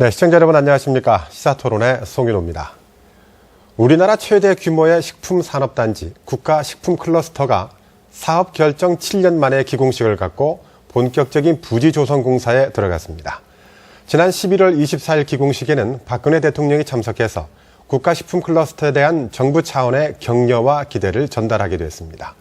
네, 시청자 여러분 안녕하십니까. 시사토론의 송윤호입니다. 우리나라 최대 규모의 식품산업단지 국가식품클러스터가 사업 결정 7년 만에 기공식을 갖고 본격적인 부지조성공사에 들어갔습니다. 지난 11월 24일 기공식에는 박근혜 대통령이 참석해서 국가식품클러스터에 대한 정부 차원의 격려와 기대를 전달하기도 했습니다.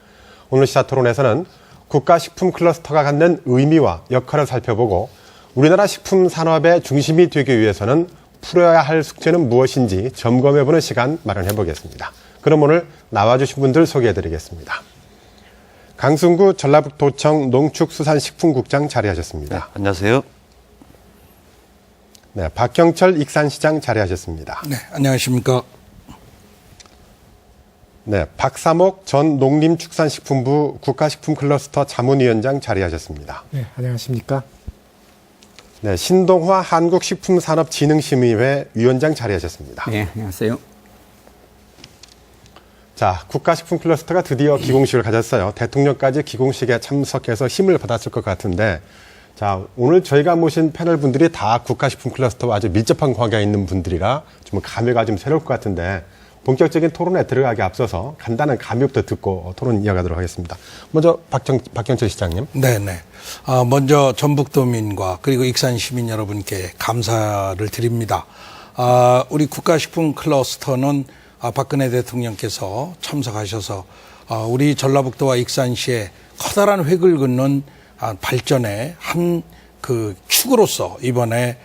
오늘 시사토론에서는 국가식품클러스터가 갖는 의미와 역할을 살펴보고 우리나라 식품산업의 중심이 되기 위해서는 풀어야 할 숙제는 무엇인지 점검해보는 시간 마련해보겠습니다. 그럼 오늘 나와주신 분들 소개해드리겠습니다. 강승구 전라북도청 농축수산식품국장 자리하셨습니다. 네, 안녕하세요. 네, 박경철 익산시장 자리하셨습니다. 네, 안녕하십니까. 네, 박삼옥 전 농림축산식품부 국가식품클러스터 자문위원장 자리하셨습니다. 네, 안녕하십니까. 네, 신동화 한국식품산업진흥심의회 위원장 자리하셨습니다. 네, 안녕하세요. 자, 국가식품클러스터가 드디어 기공식을 가졌어요. 대통령까지 기공식에 참석해서 힘을 받았을 것 같은데, 자, 오늘 저희가 모신 패널 분들이 다 국가식품클러스터와 아주 밀접한 관계가 있는 분들이라 좀 감회가 좀 새로울 것 같은데, 본격적인 토론에 들어가기 앞서서 간단한 감유부터 듣고 토론 이어가도록 하겠습니다. 먼저 박경철 시장님. 네네. 먼저 전북도민과 그리고 익산 시민 여러분께 감사를 드립니다. 우리 국가식품 클러스터는 박근혜 대통령께서 참석하셔서 우리 전라북도와 익산시의 커다란 획을 긋는 발전의 한 그 축으로서 이번에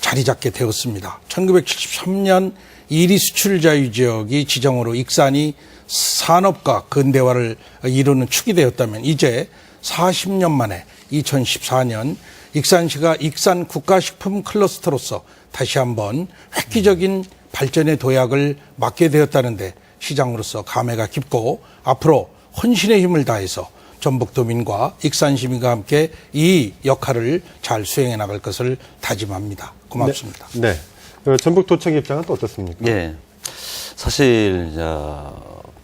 자리 잡게 되었습니다. 1973년 1위 수출 자유 지역이 지정으로 익산이 산업과 근대화를 이루는 축이 되었다면 이제 40년 만에 2014년 익산시가 익산 국가식품 클러스터로서 다시 한번 획기적인 발전의 도약을 맞게 되었다는데 시장으로서 감회가 깊고 앞으로 헌신의 힘을 다해서 전북도민과 익산 시민과 함께 이 역할을 잘 수행해 나갈 것을 다짐합니다. 고맙습니다. 네. 전북도청 입장은 또 어떻습니까? 예. 사실,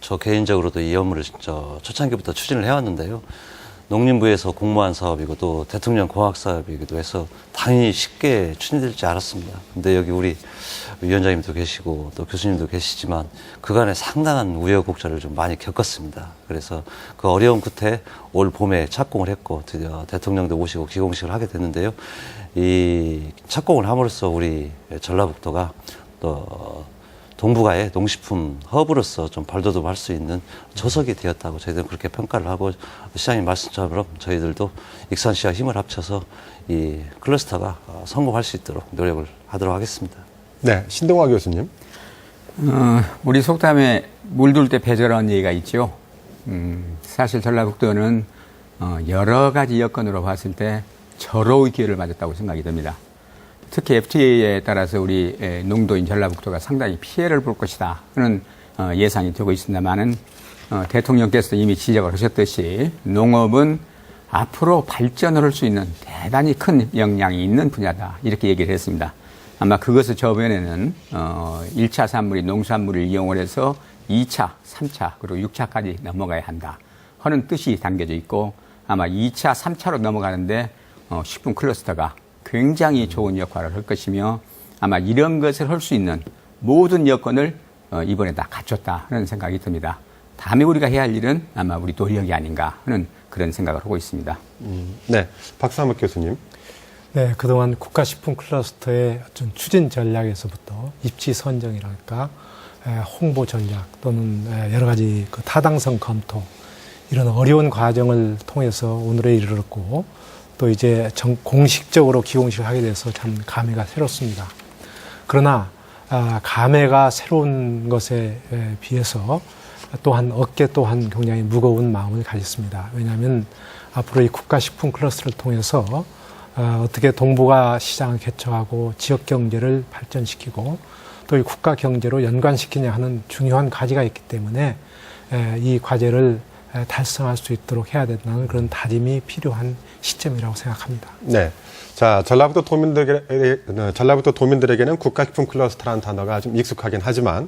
저 개인적으로도 이 업무를 초창기부터 추진을 해왔는데요. 농림부에서 공모한 사업이고 또 대통령 공학 사업이기도 해서 당연히 쉽게 추진될지 알았습니다. 근데 여기 우리 위원장님도 계시고 또 교수님도 계시지만 그간에 상당한 우여곡절을 좀 많이 겪었습니다. 그래서 그 어려운 끝에 올 봄에 착공을 했고 드디어 대통령도 오시고 기공식을 하게 됐는데요. 이 착공을 함으로써 우리 전라북도가 또 동북아의 농식품 허브로서 좀 발돋움할 수 있는 조석이 되었다고 저희들은 그렇게 평가를 하고 시장님 말씀처럼 저희들도 익산시와 힘을 합쳐서 이 클러스터가 성공할 수 있도록 노력을 하도록 하겠습니다. 네, 신동화 교수님. 우리 속담에 물들 때 배절한 얘기가 있죠. 사실 전라북도는 여러 가지 여건으로 봤을 때 절호의 기회를 맞았다고 생각이 듭니다. 특히 FTA에 따라서 우리 농도인 전라북도가 상당히 피해를 볼 것이다 하는 예상이 되고 있습니다만은 대통령께서 이미 지적을 하셨듯이 농업은 앞으로 발전을 할 수 있는 대단히 큰 역량이 있는 분야다 이렇게 얘기를 했습니다. 아마 그것을 저번에는 1차 산물이 농산물을 이용을 해서 2차, 3차 그리고 6차까지 넘어가야 한다 하는 뜻이 담겨져 있고 아마 2차, 3차로 넘어가는데 식품 클러스터가 굉장히 좋은 역할을 할 것이며 아마 이런 것을 할 수 있는 모든 여건을 이번에 다 갖췄다 하는 생각이 듭니다. 다음에 우리가 해야 할 일은 아마 우리 노력이 아닌가 하는 그런 생각을 하고 있습니다. 네, 박삼옥 교수님. 네, 그동안 국가식품 클러스터의 어떤 추진 전략에서부터 입지 선정이랄까, 홍보 전략 또는 여러 가지 그 타당성 검토 이런 어려운 과정을 통해서 오늘에 이르렀고 또 이제 공식적으로 기공식을 하게 돼서 참 감회가 새롭습니다. 그러나 감회가 새로운 것에 비해서 또한 어깨 또한 굉장히 무거운 마음을 가졌습니다. 왜냐하면 앞으로 이 국가식품 클러스터를 통해서 어떻게 동북아 시장을 개척하고 지역 경제를 발전시키고 또 이 국가 경제로 연관시키냐 하는 중요한 과제가 있기 때문에 이 과제를 달성할 수 있도록 해야 된다는 그런 다짐이 필요한 시점이라고 생각합니다. 네. 자, 전라북도 도민들에게는 국가식품 클러스터라는 단어가 좀 익숙하긴 하지만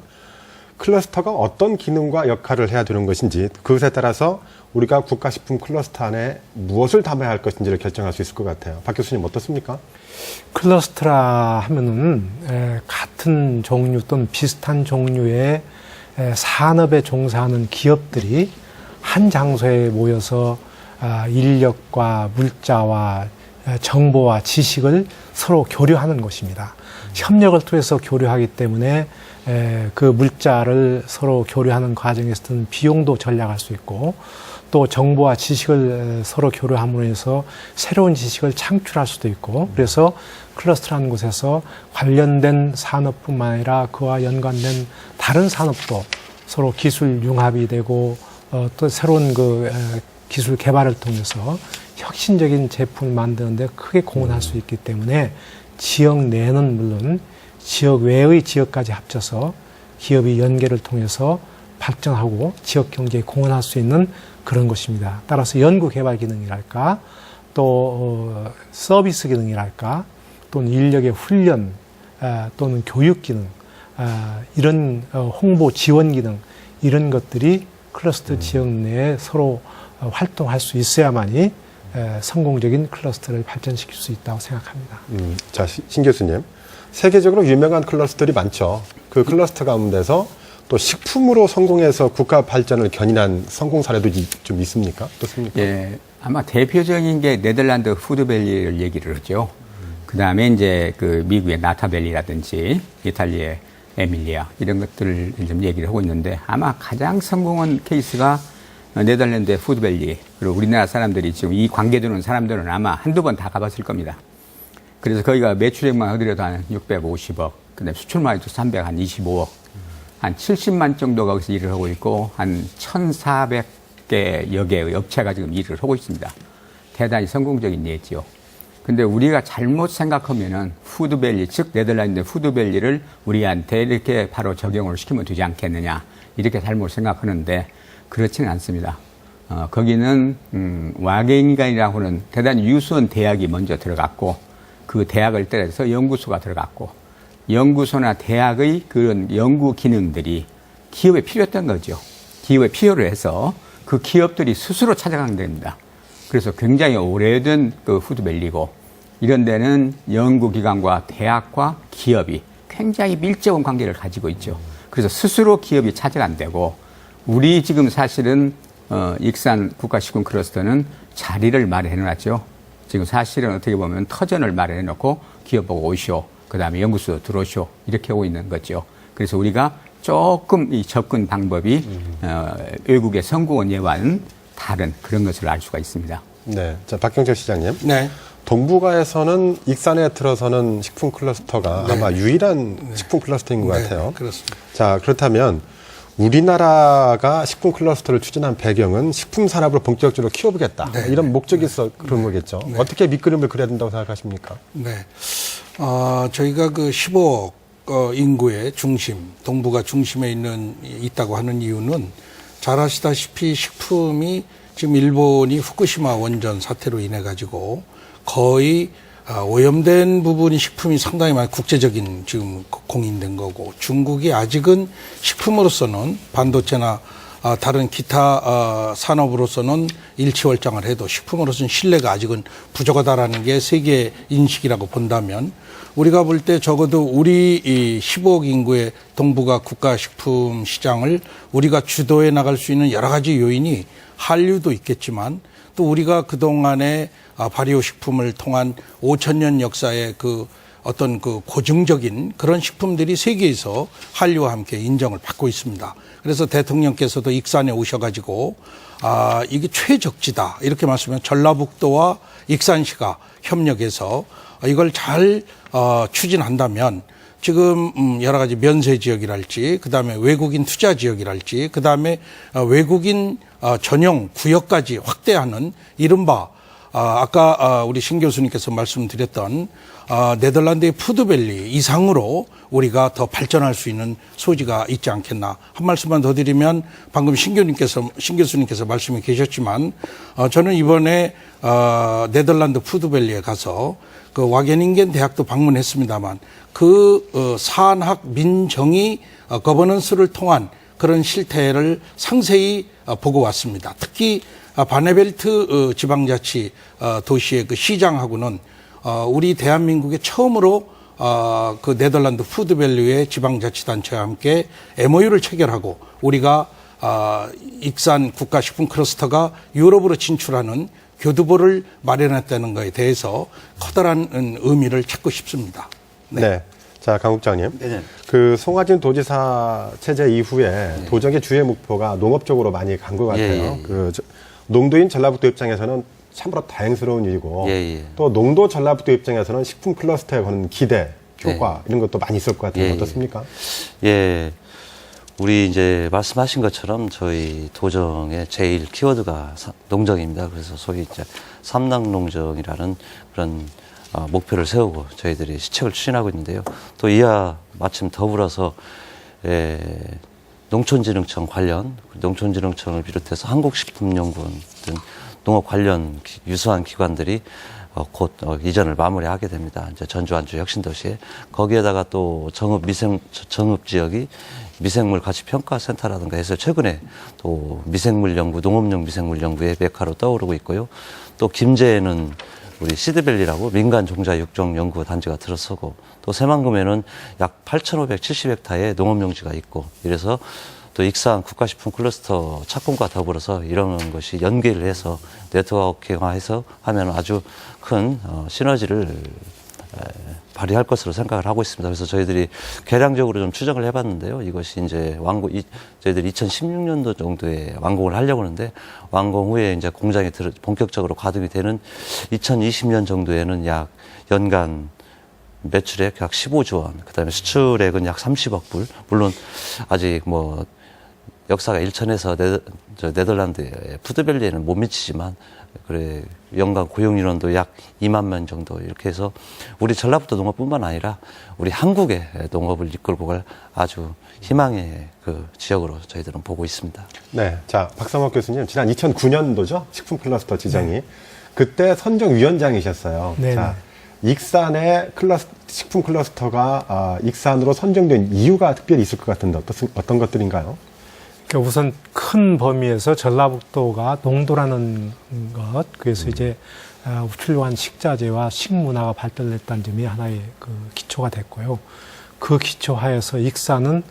클러스터가 어떤 기능과 역할을 해야 되는 것인지 그것에 따라서 우리가 국가식품 클러스터 안에 무엇을 담아야 할 것인지를 결정할 수 있을 것 같아요. 박 교수님 어떻습니까? 클러스터라 하면은 같은 종류 또는 비슷한 종류의 산업에 종사하는 기업들이 한 장소에 모여서 인력과 물자와 정보와 지식을 서로 교류하는 것입니다. 협력을 통해서 교류하기 때문에 그 물자를 서로 교류하는 과정에서 드는 비용도 절약할 수 있고 또 정보와 지식을 서로 교류함으로 해서 새로운 지식을 창출할 수도 있고 그래서 클러스터라는 곳에서 관련된 산업뿐만 아니라 그와 연관된 다른 산업도 서로 기술 융합이 되고 또 새로운 기술 개발을 통해서 혁신적인 제품을 만드는데 크게 공헌할 수 있기 때문에 지역 내는 물론 지역 외의 지역까지 합쳐서 기업이 연계를 통해서 발전하고 지역 경제에 공헌할 수 있는 그런 것입니다. 따라서 연구 개발 기능이랄까 또 서비스 기능이랄까 또는 인력의 훈련 또는 교육 기능 이런 홍보 지원 기능 이런 것들이 클러스터 지역 내에 서로 활동할 수 있어야만이 성공적인 클러스터를 발전시킬 수 있다고 생각합니다. 자, 신 교수님. 세계적으로 유명한 클러스터들이 많죠. 그 클러스터 가운데서 또 식품으로 성공해서 국가 발전을 견인한 성공 사례도 좀 있습니까? 어떻습니까? 예, 아마 대표적인 게 네덜란드 푸드밸리를 얘기를 하죠. 그 다음에 이제 그 미국의 나타밸리라든지 이탈리아의 에밀리아 이런 것들을 좀 얘기를 하고 있는데 아마 가장 성공한 케이스가 네덜란드의 푸드밸리 그리고 우리나라 사람들이 지금 이 관계 두는 사람들은 아마 한두 번 다 가봤을 겁니다. 그래서 거기가 매출액만 하더라도 한 650억, 그 다음에 수출만 해도 325억, 한 70만 정도가 거기서 일을 하고 있고, 한 1,400개 여개의 업체가 지금 일을 하고 있습니다. 대단히 성공적인 예지요. 근데 우리가 잘못 생각하면은 푸드밸리, 즉 네덜란드 푸드밸리를 우리한테 이렇게 바로 적용을 시키면 되지 않겠느냐, 이렇게 잘못 생각하는데 그렇지는 않습니다. 거기는, 와겐간이라고 하는 대단히 유수한 대학이 먼저 들어갔고, 그 대학을 따라서 연구소가 들어갔고 연구소나 대학의 그런 연구 기능들이 기업에 필요했던 거죠. 기업에 필요를 해서 그 기업들이 스스로 찾아간 겁니다. 그래서 굉장히 오래된 그 푸드밸리고 이런 데는 연구기관과 대학과 기업이 굉장히 밀접한 관계를 가지고 있죠. 그래서 스스로 기업이 찾아간 데고 우리 지금 사실은 익산 국가식품 클러스터는 자리를 마련해놨죠. 지금 사실은 어떻게 보면 터전을 마련해놓고 기업 보고 오시오. 그 다음에 연구소 들어오시오. 이렇게 하고 있는 거죠. 그래서 우리가 조금 이 접근 방법이 외국의 성공한 예와는 다른 그런 것을 알 수가 있습니다. 네. 자, 박경철 시장님. 네. 동북아에서는 익산에 들어서는 식품 클러스터가 아마 유일한 식품 클러스터인 것 같아요. 그렇습니다. 자, 그렇다면 우리나라가 식품 클러스터를 추진한 배경은 식품 산업을 본격적으로 키워보겠다. 이런 목적이 있어 그런 거겠죠. 어떻게 밑그림을 그려야 된다고 생각하십니까? 네. 저희가 그 15억 인구의 중심, 동북아 중심에 있다고 하는 이유는 잘 아시다시피 식품이 지금 일본이 후쿠시마 원전 사태로 인해 가지고 거의 오염된 부분이 식품이 상당히 많이 국제적인 지금 공인된 거고 중국이 아직은 식품으로서는 반도체나 다른 기타 산업으로서는 일치월장을 해도 식품으로서는 신뢰가 아직은 부족하다라는 게 세계 인식이라고 본다면 우리가 볼 때 적어도 우리 이 15억 인구의 동북아 국가 식품 시장을 우리가 주도해 나갈 수 있는 여러 가지 요인이 한류도 있겠지만 또 우리가 그동안에 발효 식품을 통한 5,000년 역사의 그 어떤 그 고증적인 그런 식품들이 세계에서 한류와 함께 인정을 받고 있습니다. 그래서 대통령께서도 익산에 오셔가지고 이게 최적지다 이렇게 말씀하면 전라북도와 익산시가 협력해서 이걸 잘 추진한다면 지금 여러 가지 면세 지역이랄지 그다음에 외국인 투자 지역이랄지 그다음에 외국인 전용 구역까지 확대하는 이른바 아까 우리 신 교수님께서 말씀드렸던 네덜란드의 푸드밸리 이상으로 우리가 더 발전할 수 있는 소지가 있지 않겠나. 한 말씀만 더 드리면 방금 신 교수님께서 말씀해 계셨지만 저는 이번에 네덜란드 푸드밸리에 가서 그 와게닝겐 대학도 방문했습니다만 그 산학 민정의 거버넌스를 통한 그런 실태를 상세히 보고 왔습니다. 특히 바네벨트 지방자치 도시의 그 시장하고는 우리 대한민국의 처음으로 그 네덜란드 푸드밸류의 지방자치단체와 함께 MOU를 체결하고 우리가 익산 국가식품 클러스터가 유럽으로 진출하는 교두보를 마련했다는 것에 대해서 커다란 의미를 찾고 싶습니다. 네. 자, 강 국장님. 네. 그 송하진 도지사 체제 이후에 도정의 주요 목표가 농업 쪽으로 많이 간 것 같아요. 예, 예. 농도인 전라북도 입장에서는 참으로 다행스러운 일이고 예, 예. 또 농도 전라북도 입장에서는 식품 클러스터에 거는 기대, 효과 이런 것도 많이 있을 것 같은데 예, 어떻습니까? 예. 우리 이제 말씀하신 것처럼 저희 도정의 제일 키워드가 농정입니다. 그래서 소위 이제 삼락농정이라는 그런 목표를 세우고 저희들이 시책을 추진하고 있는데요. 또 이와 마침 더불어서 농촌진흥청 관련, 농촌진흥청을 비롯해서 한국식품연구원 등 농업 관련 유사한 기관들이 곧 이전을 마무리하게 됩니다. 이제 전주 안주 혁신도시에 거기에다가 또 정읍 지역이 미생물 가치 평가 센터라든가 해서 최근에 또 미생물 연구, 농업용 미생물 연구의 메카로 떠오르고 있고요. 또 김제에는 우리 시드밸리라고 민간 종자 육종 연구 단지가 들어서고 또 새만금에는 약 8,570헥타의 농업용지가 있고 이래서 또 익산 국가식품 클러스터 착공과 더불어서 이런 것이 연계를 해서 네트워킹화해서 하면 아주 큰 시너지를 발휘할 것으로 생각을 하고 있습니다. 그래서 저희들이 계량적으로 좀 추정을 해봤는데요. 이것이 이제 저희들이 2016년도 정도에 완공을 하려고 하는데 완공 후에 이제 공장에 본격적으로 가동이 되는 2020년 정도에는 약 연간 매출액 약 15조 원, 그 다음에 수출액은 약 30억 불. 물론 아직 뭐 역사가 일천해서 네덜란드의 푸드밸리에는 못 미치지만 그래 연간 고용 인원도 약 2만 명 정도 이렇게 해서 우리 전라북도 농업뿐만 아니라 우리 한국의 농업을 이끌고 갈 아주 희망의 그 지역으로 저희들은 보고 있습니다. 네. 자, 박상옥 교수님, 지난 2009년도죠? 식품 클러스터 지정이. 그때 선정위원장이셨어요. 네. 자, 익산의 식품 클러스터가 익산으로 선정된 이유가 특별히 있을 것 같은데 어떤 것들인가요? 그러니까 우선 큰 범위에서 전라북도가 농도라는 것, 그래서 이제 훌륭한 식자재와 식문화가 발달했다는 점이 하나의 그 기초가 됐고요. 그 기초 하에서 익산은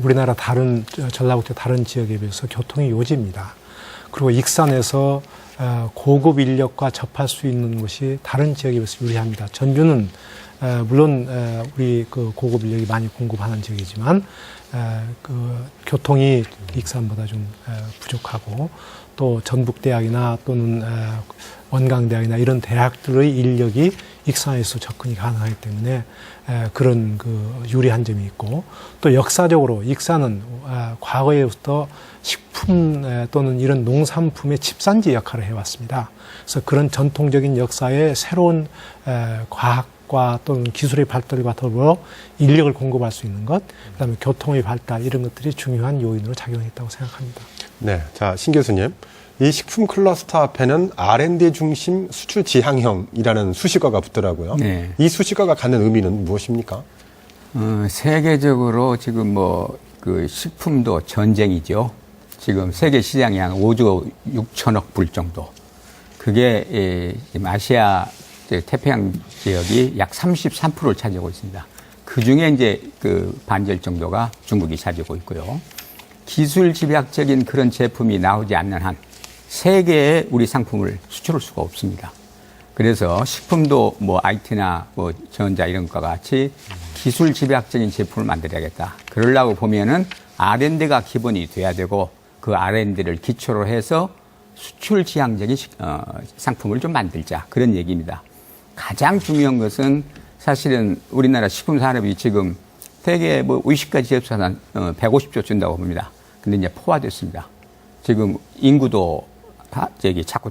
우리나라 전라북도 다른 지역에 비해서 교통이 요지입니다. 그리고 익산에서 고급 인력과 접할 수 있는 곳이 다른 지역에 비해서 유리합니다. 전주는 물론 우리 그 고급 인력이 많이 공급하는 지역이지만 그 교통이 익산보다 좀 부족하고 또 전북대학이나 또는 원광대학이나 이런 대학들의 인력이 익산에서 접근이 가능하기 때문에 그런 그 유리한 점이 있고 또 역사적으로 익산은 과거에부터 식품 또는 이런 농산품의 집산지 역할을 해왔습니다. 그래서 그런 전통적인 역사에 새로운 과학과 또는 기술의 발달과 더불어 인력을 공급할 수 있는 것, 그다음에 교통의 발달 이런 것들이 중요한 요인으로 작용했다고 생각합니다. 네. 자, 신 교수님. 이 식품 클러스터 앞에는 R&D 중심 수출 지향형이라는 수식어가 붙더라고요. 네. 이 수식어가 갖는 의미는 무엇입니까? 세계적으로 지금 그 식품도 전쟁이죠. 지금 세계 시장이 한 5조 6천억 불 정도. 그게 아시아 태평양 지역이 약 33%를 차지하고 있습니다. 그 중에 이제 그 반절 정도가 중국이 차지하고 있고요. 기술 집약적인 그런 제품이 나오지 않는 한 세계에 우리 상품을 수출할 수가 없습니다. 그래서 식품도 IT나 전자 이런 것과 같이 기술 집약적인 제품을 만들어야겠다. 그러려고 보면은 R&D가 기본이 돼야 되고 그 R&D를 기초로 해서 수출 지향적인 상품을 좀 만들자. 그런 얘기입니다. 가장 중요한 것은 사실은 우리나라 식품 산업이 지금 대개 의식까지 접수한 150조 준다고 봅니다. 근데 이제 포화됐습니다. 지금 인구도 자꾸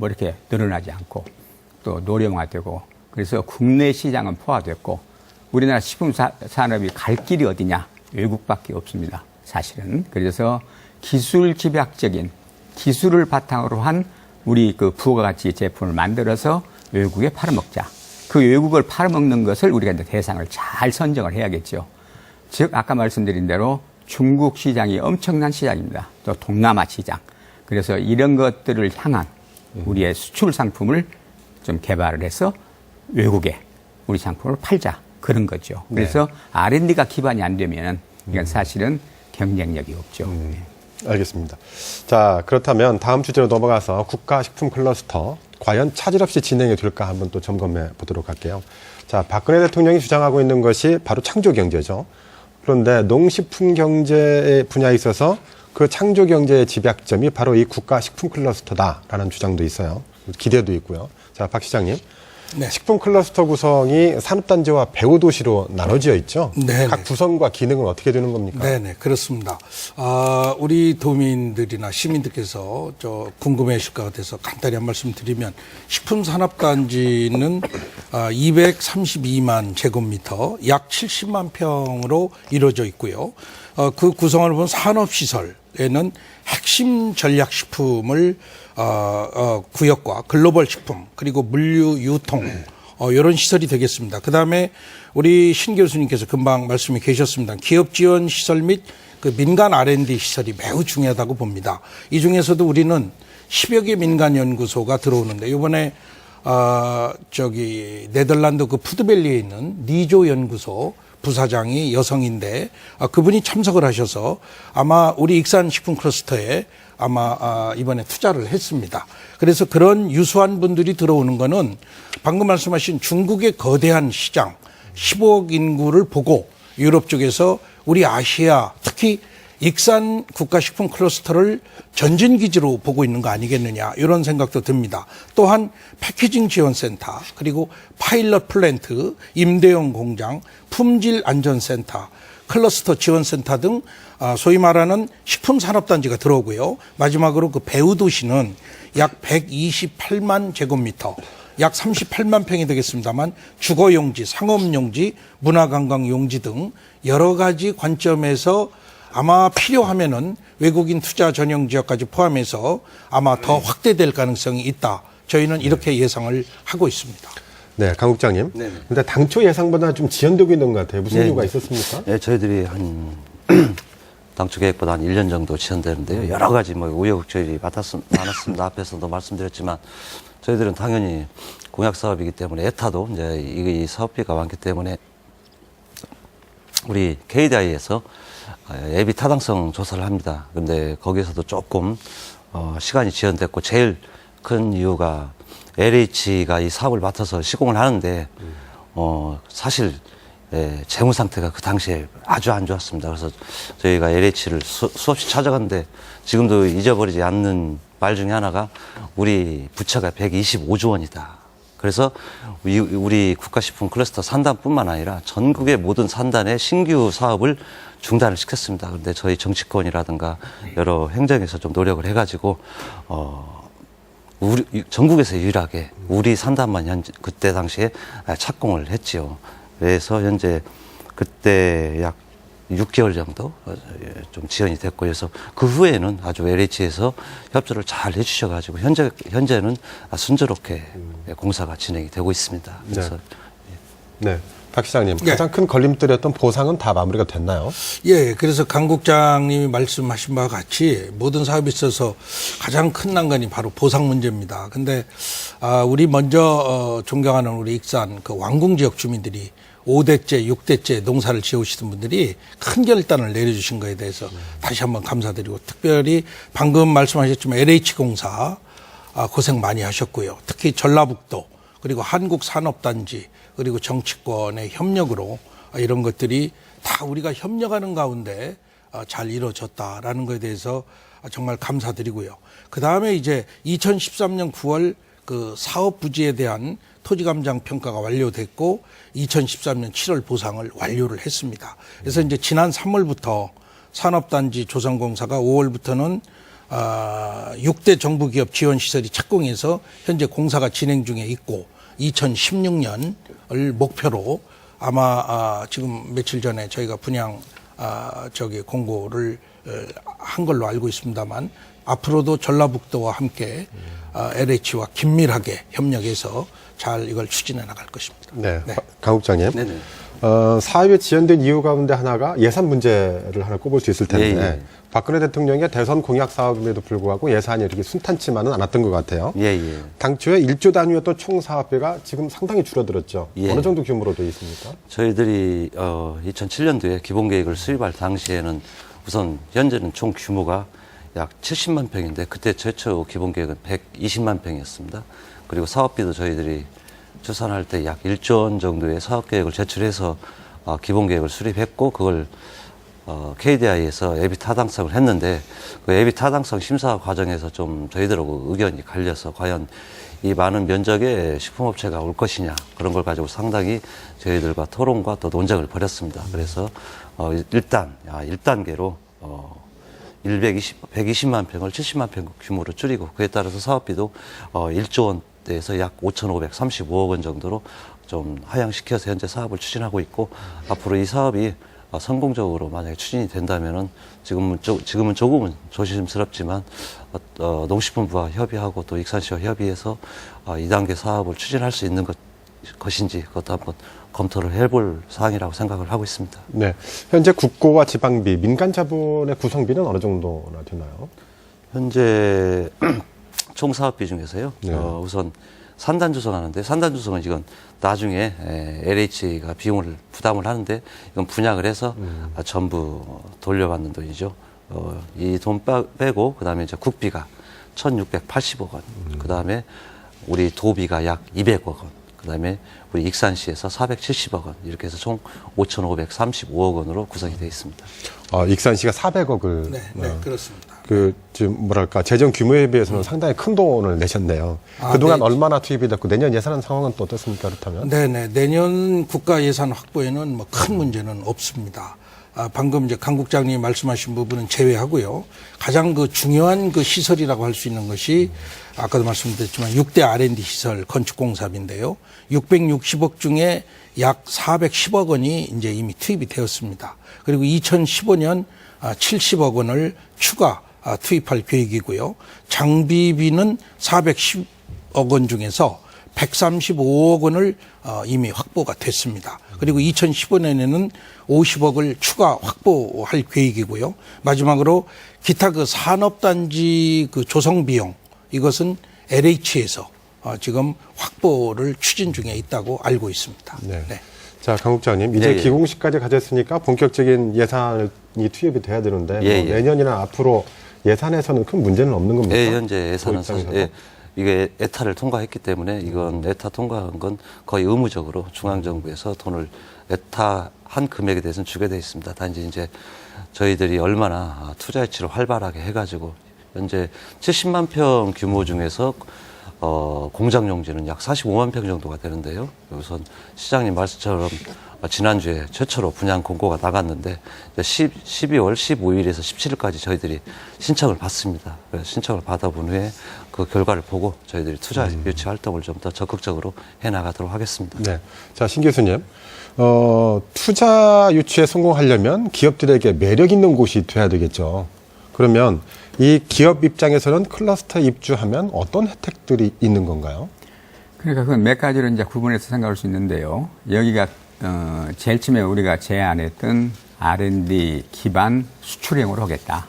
이렇게 늘어나지 않고 또 노령화되고 그래서 국내 시장은 포화됐고 우리나라 식품 산업이 갈 길이 어디냐? 외국밖에 없습니다. 사실은. 그래서 기술 집약적인 기술을 바탕으로 한 우리 그 부가가치 제품을 만들어서 외국에 팔아먹자. 그 외국을 팔아먹는 것을 우리가 이제 대상을 잘 선정을 해야겠죠. 즉 아까 말씀드린 대로 중국 시장이 엄청난 시장입니다. 또 동남아 시장. 그래서 이런 것들을 향한 우리의 수출 상품을 좀 개발을 해서 외국에 우리 상품을 팔자. 그런 거죠. 그래서 R&D가 기반이 안 되면 이건 사실은 경쟁력이 없죠. 알겠습니다. 자, 그렇다면 다음 주제로 넘어가서 국가식품 클러스터 과연 차질 없이 진행이 될까 한번 또 점검해 보도록 할게요. 자, 박근혜 대통령이 주장하고 있는 것이 바로 창조경제죠. 그런데 농식품 경제 분야에 있어서 그 창조경제의 집약점이 바로 이 국가식품 클러스터다라는 주장도 있어요. 기대도 있고요. 자, 박 시장님. 네. 식품 클러스터 구성이 산업단지와 배후도시로 나눠져 있죠. 네네. 각 구성과 기능은 어떻게 되는 겁니까? 네네, 그렇습니다. 우리 도민들이나 시민들께서 궁금해하실 것 같아서 간단히 한 말씀 드리면, 식품산업단지는 232만 제곱미터, 약 70만 평으로 이루어져 있고요. 그 구성을 보면 산업시설에는 핵심 전략식품을 구역과 글로벌 식품, 그리고 물류 유통, 이런 시설이 되겠습니다. 그 다음에 우리 신 교수님께서 금방 말씀해 계셨습니다. 기업 지원 시설 및 그 민간 R&D 시설이 매우 중요하다고 봅니다. 이 중에서도 우리는 10여 개 민간 연구소가 들어오는데, 이번에 네덜란드 그 푸드밸리에 있는 니조 연구소 부사장이 여성인데, 그분이 참석을 하셔서 아마 우리 익산 식품 클러스터에 아마 이번에 투자를 했습니다. 그래서 그런 유수한 분들이 들어오는 거는 방금 말씀하신 중국의 거대한 시장 15억 인구를 보고 유럽 쪽에서 우리 아시아, 특히 익산 국가식품 클러스터를 전진기지로 보고 있는 거 아니겠느냐, 이런 생각도 듭니다. 또한 패키징 지원센터, 그리고 파일럿 플랜트, 임대용 공장, 품질안전센터, 클러스터 지원센터 등 소위 말하는 식품산업단지가 들어오고요. 마지막으로 그 배후도시는 약 128만 제곱미터, 약 38만 평이 되겠습니다만, 주거용지, 상업용지, 문화관광용지 등 여러 가지 관점에서 아마 필요하면은 외국인 투자 전용 지역까지 포함해서 아마 더 확대될 가능성이 있다. 저희는 이렇게 예상을 하고 있습니다. 네, 강 국장님. 네네. 근데 당초 예상보다 좀 지연되고 있는 것 같아요. 무슨 이유가 있었습니까? 네, 저희들이 당초 계획보다 한 1년 정도 지연되는데요. 여러 가지 우여곡절이 많았습니다. 앞에서도 말씀드렸지만, 저희들은 당연히 공약 사업이기 때문에 애타도 이제 이 사업비가 많기 때문에 우리 KDI에서 예비 타당성 조사를 합니다. 근데 거기서도 조금 시간이 지연됐고, 제일 큰 이유가 LH가 이 사업을 맡아서 시공을 하는데 사실 재무 상태가 그 당시에 아주 안 좋았습니다. 그래서 저희가 LH를 수없이 찾아갔는데 지금도 잊어버리지 않는 말 중에 하나가 우리 부채가 125조 원이다. 그래서 우리 국가식품 클러스터 산단뿐만 아니라 전국의 모든 산단의 신규 사업을 중단을 시켰습니다. 그런데 저희 정치권이라든가 여러 행정에서 좀 노력을 해가지고 전국에서 유일하게 우리 산단만 그때 당시에 착공을 했지요. 그래서 현재 그때 약 6개월 정도 좀 지연이 됐고, 그래서 그 후에는 아주 LH에서 협조를 잘 해주셔가지고 현재는 순조롭게 공사가 진행이 되고 있습니다. 그래서 네. 박 시장님, 네. 가장 큰 걸림돌이었던 보상은 다 마무리가 됐나요? 예, 그래서 강 국장님이 말씀하신 바와 같이 모든 사업에 있어서 가장 큰 난관이 바로 보상 문제입니다. 근데 우리 먼저 존경하는 우리 익산 그 왕궁 지역 주민들이 5대째, 6대째 농사를 지어오시던 분들이 큰 결단을 내려주신 거에 대해서 다시 한번 감사드리고, 특별히 방금 말씀하셨지만 LH공사 고생 많이 하셨고요. 특히 전라북도, 그리고 한국산업단지, 그리고 정치권의 협력으로 이런 것들이 다 우리가 협력하는 가운데 잘 이루어졌다라는 것에 대해서 정말 감사드리고요. 그 다음에 이제 2013년 9월 그 사업 부지에 대한 토지감정 평가가 완료됐고 2013년 7월 보상을 완료를 했습니다. 그래서 이제 지난 3월부터 산업단지 조성공사가 5월부터는 6대 정부기업 지원시설이 착공해서 현재 공사가 진행 중에 있고, 2016년을 목표로 아마 지금 며칠 전에 저희가 분양 공고를 한 걸로 알고 있습니다만, 앞으로도 전라북도와 함께 LH와 긴밀하게 협력해서 잘 이걸 추진해 나갈 것입니다. 네. 강 국장님. 네네. 사업이 지연된 이유 가운데 하나가 예산 문제를 하나 꼽을 수 있을 텐데 예, 예. 박근혜 대통령의 대선 공약 사업임에도 불구하고 예산이 이렇게 순탄치만은 않았던 것 같아요. 예, 예. 당초에 1조 단위였던 총 사업비가 지금 상당히 줄어들었죠. 예. 어느 정도 규모로 되어 있습니까? 저희들이 2007년도에 기본 계획을 수립할 당시에는 우선 현재는 총 규모가 약 70만 평인데 그때 최초 기본 계획은 120만 평이었습니다. 그리고 사업비도 저희들이 추산할 때 약 1조 원 정도의 사업 계획을 제출해서 기본 계획을 수립했고 그걸 KDI에서 예비 타당성을 했는데 그 예비 타당성 심사 과정에서 좀 저희들하고 의견이 갈려서 과연 이 많은 면적의 식품업체가 올 것이냐 그런 걸 가지고 상당히 저희들과 토론과 또 논쟁을 벌였습니다. 그래서 일단 1단계로 120만 평을 70만 평 규모로 줄이고 그에 따라서 사업비도 1조 원대에서 약 5,535억 원 정도로 좀 하향시켜서 현재 사업을 추진하고 있고 앞으로 이 사업이 성공적으로 만약에 추진이 된다면은 지금은 조금은 조심스럽지만 농식품부와 협의하고 또 익산시와 협의해서 2단계 사업을 추진할 수 있는 것인지 그것도 한번 검토를 해볼 사항이라고 생각을 하고 있습니다. 네, 현재 국고와 지방비, 민간 자본의 구성비는 어느 정도나 되나요? 현재 총 사업비 중에서요. 네. 우선 산단 조성하는데 산단 조성은 이건 나중에 LH가 비용을 부담을 하는데 이건 분양을 해서 전부 돌려받는 돈이죠. 이 돈 빼고 그다음에 이제 국비가 1,680억 원, 그다음에 우리 도비가 약 200억 원, 그다음에 우리 익산시에서 470억 원 이렇게 해서 총 5,535억 원으로 구성이 되어 있습니다. 익산시가 400억을 네, 그렇습니다. 지금 뭐랄까 재정 규모에 비해서는 상당히 큰 돈을 내셨네요. 그동안 네. 얼마나 투입이 됐고 내년 예산 상황은 또 어떻습니까? 그렇다면? 네네. 내년 국가 예산 확보에는 뭐 큰 문제는 없습니다. 방금 이제 강 국장님이 말씀하신 부분은 제외하고요. 가장 그 중요한 그 시설이라고 할 수 있는 것이 아까도 말씀드렸지만 6대 R&D 시설 건축공사비인데요. 660억 중에 약 410억 원이 이제 이미 투입이 되었습니다. 그리고 2015년 70억 원을 추가 투입할 계획이고요. 장비비는 410억 원 중에서 135억 원을 이미 확보가 됐습니다. 그리고 2015년에는 50억을 추가 확보할 계획이고요. 마지막으로 기타 그 산업단지 그 조성 비용 이것은 LH에서 지금 확보를 추진 중에 있다고 알고 있습니다. 네. 네. 자, 강 국장님, 이제 예, 예. 기공식까지 가졌으니까 본격적인 예산이 투입이 돼야 되는데 예, 뭐 예. 내년이나 앞으로 예산에서는 큰 문제는 없는 겁니까? 예, 현재 예산은 그 입장에서는? 사실 이게 에타를 통과했기 때문에 이건 에타 통과한 건 거의 의무적으로 중앙정부에서 돈을 에타 한 금액에 대해서는 주게 돼 있습니다. 단지 이제 저희들이 얼마나 투자 유치를 활발하게 해가지고 현재 70만 평 규모 중에서 공장 용지는 약 45만 평 정도가 되는데요. 우선 시장님 말씀처럼 지난주에 최초로 분양 공고가 나갔는데 12월 15일에서 17일까지 저희들이 신청을 받습니다. 그래서 신청을 받아본 후에 그 결과를 보고 저희들이 투자 유치 활동을 좀 더 적극적으로 해나가도록 하겠습니다. 네. 자, 신 교수님. 투자 유치에 성공하려면 기업들에게 매력 있는 곳이 돼야 되겠죠. 그러면 이 기업 입장에서는 클러스터 입주하면 어떤 혜택들이 있는 건가요? 그러니까 그건 몇 가지로 이제 구분해서 생각할 수 있는데요. 여기가 제일 처음에 우리가 제안했던 R&D 기반 수출형으로 하겠다.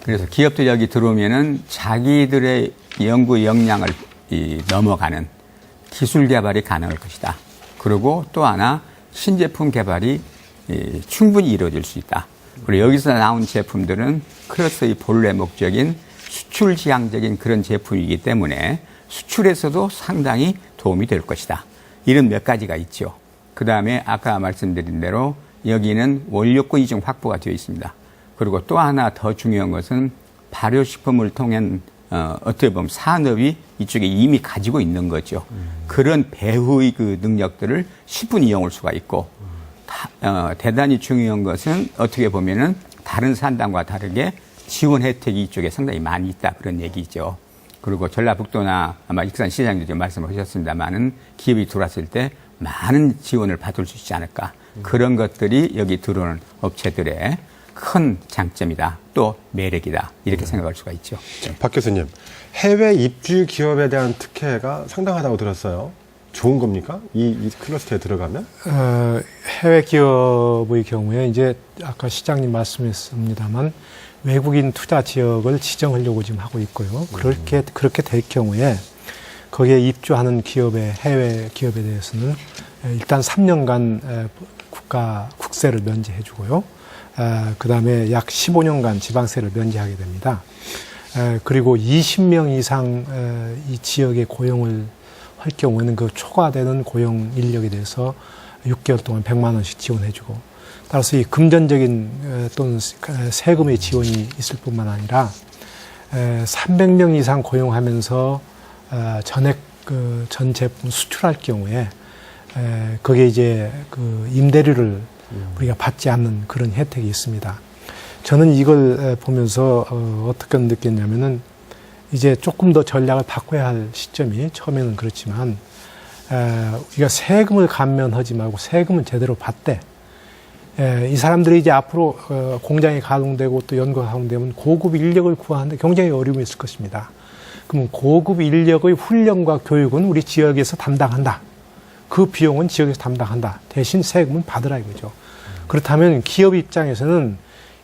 그래서 기업들이 여기 들어오면은 자기들의 연구 역량을 넘어가는 기술 개발이 가능할 것이다. 그리고 또 하나 신제품 개발이 충분히 이루어질 수 있다. 그리고 여기서 나온 제품들은 클러스의 본래 목적인 수출 지향적인 그런 제품이기 때문에 수출에서도 상당히 도움이 될 것이다. 이런 몇 가지가 있죠. 그 다음에 아까 말씀드린 대로 여기는 원료권 이중 확보가 되어 있습니다. 그리고 또 하나 더 중요한 것은 발효식품을 통한 어떻게 보면 산업이 이쪽에 이미 가지고 있는 거죠. 그런 배후의 그 능력들을 십분 이용할 수가 있고 대단히 중요한 것은 어떻게 보면은 다른 산단과 다르게 지원 혜택이 이쪽에 상당히 많이 있다 그런 얘기죠. 그리고 전라북도나 아마 익산 시장님도 말씀하셨습니다만은 기업이 들어왔을 때 많은 지원을 받을 수 있지 않을까. 그런 것들이 여기 들어오는 업체들의 큰 장점이다. 또 매력이다. 이렇게 생각할 수가 있죠. 네. 박 교수님, 해외 입주 기업에 대한 특혜가 상당하다고 들었어요. 좋은 겁니까? 이 클러스터에 들어가면? 해외 기업의 경우에 이제 아까 시장님 말씀했습니다만 외국인 투자 지역을 지정하려고 지금 하고 있고요. 그렇게 될 경우에 거기에 입주하는 기업의 해외 기업에 대해서는 일단 3년간 국세를 면제해 주고요. 그다음에 약 15년간 지방세를 면제하게 됩니다. 그리고 20명 이상 이 지역에 고용을 할 경우에는 그 초과되는 고용 인력에 대해서 6개월 동안 100만 원씩 지원해 주고, 따라서 이 금전적인 또는 세금의 지원이 있을 뿐만 아니라 300명 이상 고용하면서 전액 전 제품 수출할 경우에 거기에 이제 그 임대료를 우리가 받지 않는 그런 혜택이 있습니다. 저는 이걸 보면서 어떻게 느꼈냐면은 이제 조금 더 전략을 바꿔야 할 시점이, 처음에는 그렇지만 우리가 세금을 감면하지 말고 세금은 제대로 받되, 이 사람들이 이제 앞으로 공장이 가동되고 또 연구가 가동되면 고급 인력을 구하는데 굉장히 어려움이 있을 것입니다. 그럼 고급 인력의 훈련과 교육은 우리 지역에서 담당한다. 그 비용은 지역에서 담당한다. 대신 세금은 받으라 이거죠. 그렇다면 기업 입장에서는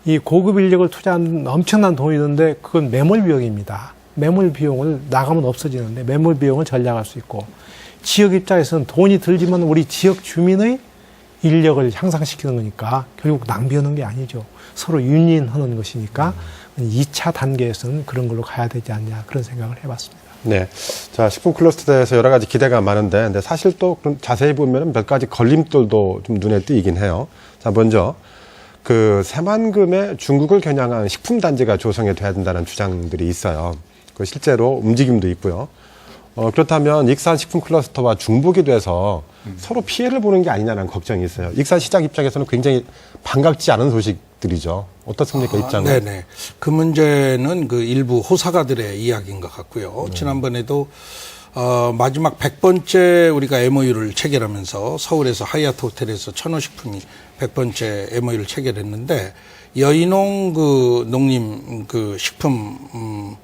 이 고급 인력을 투자하는 엄청난 돈이 드는데 그건 매몰 비용입니다. 매몰 비용을 나가면 없어지는데 매몰 비용을 전략할 수 있고, 지역 입장에서는 돈이 들지만 우리 지역 주민의 인력을 향상시키는 거니까 결국 낭비하는 게 아니죠. 서로 윈윈하는 것이니까 2차 단계에서는 그런 걸로 가야 되지 않냐, 그런 생각을 해봤습니다. 네. 자, 식품 클러스터에 대해서 여러 가지 기대가 많은데, 근데 사실 또 자세히 보면 몇 가지 걸림돌도 좀 눈에 띄긴 해요. 자, 먼저 그 새만금에 중국을 겨냥한 식품 단지가 조성이 돼야 된다는 주장들이 있어요. 그 실제로 움직임도 있고요. 그렇다면 익산 식품 클러스터와 중복이 돼서 서로 피해를 보는 게 아니냐는 걱정이 있어요. 익산 시장 입장에서는 굉장히 반갑지 않은 소식들이죠. 어떻습니까, 입장은? 네네. 그 문제는 그 일부 호사가들의 이야기인 것 같고요. 지난번에도 마지막 100번째 우리가 MOU를 체결하면서 서울에서 하얏트 호텔에서 천호식품이 100번째 MOU를 체결했는데, 여인홍 그 농림 그 식품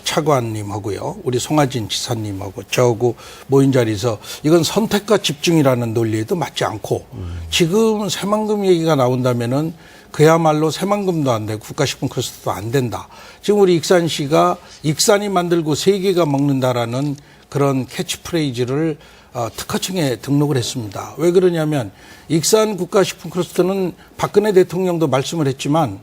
차관님하고요, 우리 송하진 지사님하고 저하고 모인 자리에서 이건 선택과 집중이라는 논리에도 맞지 않고, 지금 새만금 얘기가 나온다면은 그야말로 새만금도 안 되고 국가식품 클러스터도 안 된다. 지금 우리 익산시가 익산이 만들고 세계가 먹는다라는 그런 캐치프레이즈를 특화청에 등록을 했습니다. 왜 그러냐면 익산 국가식품 클러스터는 박근혜 대통령도 말씀을 했지만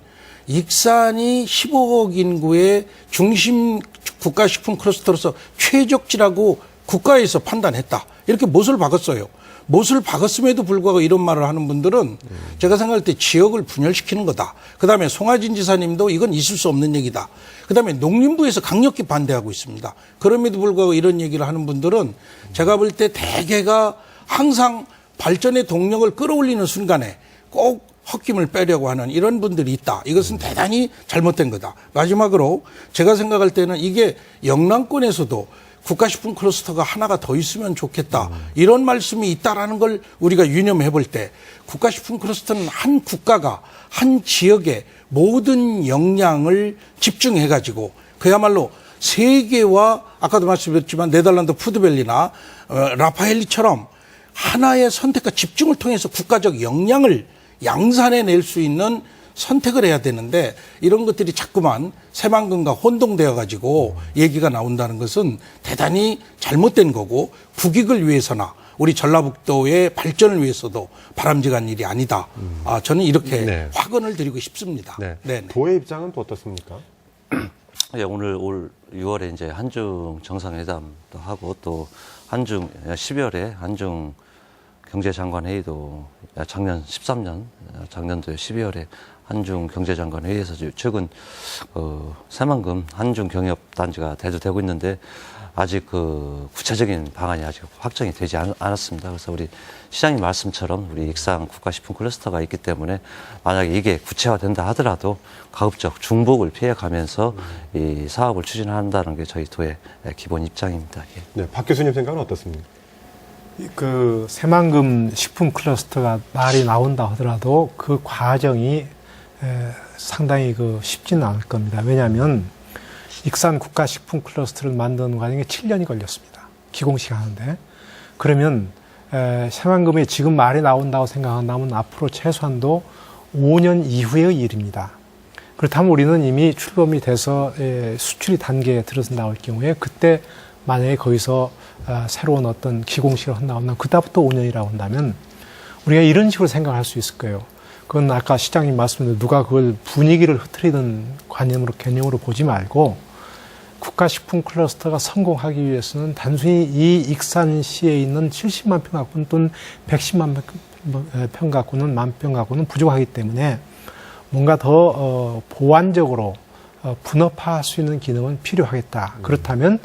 익산이 15억 인구의 중심 국가식품 클러스터로서 최적지라고 국가에서 판단했다. 이렇게 못을 박았어요. 못을 박았음에도 불구하고 이런 말을 하는 분들은 제가 생각할 때 지역을 분열시키는 거다. 그다음에 송하진 지사님도 이건 있을 수 없는 얘기다. 그다음에 농림부에서 강력히 반대하고 있습니다. 그럼에도 불구하고 이런 얘기를 하는 분들은 제가 볼 때 대개가 항상 발전의 동력을 끌어올리는 순간에 꼭 헛김을 빼려고 하는 이런 분들이 있다. 이것은 대단히 잘못된 거다. 마지막으로 제가 생각할 때는 이게 영남권에서도 국가식품 클러스터가 하나가 더 있으면 좋겠다. 이런 말씀이 있다라는 걸 우리가 유념해 볼 때, 국가식품 클러스터는 한 국가가 한 지역의 모든 역량을 집중해 가지고 그야말로 세계와 아까도 말씀드렸지만 네덜란드 푸드밸리나 라파엘리처럼 하나의 선택과 집중을 통해서 국가적 역량을 양산해낼 수 있는 선택을 해야 되는데, 이런 것들이 자꾸만 새만금과 혼동되어 가지고 얘기가 나온다는 것은 대단히 잘못된 거고, 국익을 위해서나 우리 전라북도의 발전을 위해서도 바람직한 일이 아니다. 저는 이렇게 네. 확언을 드리고 싶습니다. 네. 네네. 도의 입장은 또 어떻습니까? 예, 오늘 올 6월에 이제 한중 정상회담도 하고 또 한중 12월에 한중 경제장관 회의도 작년 13년 작년도에 12월에 한중 경제장관 회의에서 최근 새만금 한중 경협 단지가 대두되고 있는데 아직 그 구체적인 방안이 아직 확정이 되지 않았습니다. 그래서 우리 시장님 말씀처럼 우리 익산 국가식품 클러스터가 있기 때문에 만약에 이게 구체화된다 하더라도 가급적 중복을 피해가면서 이 사업을 추진한다는 게 저희 도의 기본 입장입니다. 예. 네, 박 교수님 생각은 어떻습니까? 그 새만금 식품 클러스터가 말이 나온다 하더라도 그 과정이 상당히 쉽지는 않을 겁니다. 왜냐하면 익산 국가식품 클러스터를 만드는 과정에 7년이 걸렸습니다. 기공식 하는데. 그러면 새만금이 지금 말이 나온다고 생각한다면 앞으로 최소한도 5년 이후의 일입니다. 그렇다면 우리는 이미 출범이 돼서 수출이 단계에 들어선다고 할 경우에 그때 만약에 거기서 새로운 어떤 기공식을 한다면 그때부터 5년이라고 한다면 우리가 이런 식으로 생각할 수 있을 거예요. 그건 아까 시장님 말씀대로 누가 그걸 분위기를 흐트리는 개념으로 보지 말고 국가식품 클러스터가 성공하기 위해서는 단순히 이 익산시에 있는 70만 평 갖고는 또는 110만 평 갖고는 만 평 갖고는 부족하기 때문에 뭔가 더 보완적으로 분업화할 수 있는 기능은 필요하겠다. 그렇다면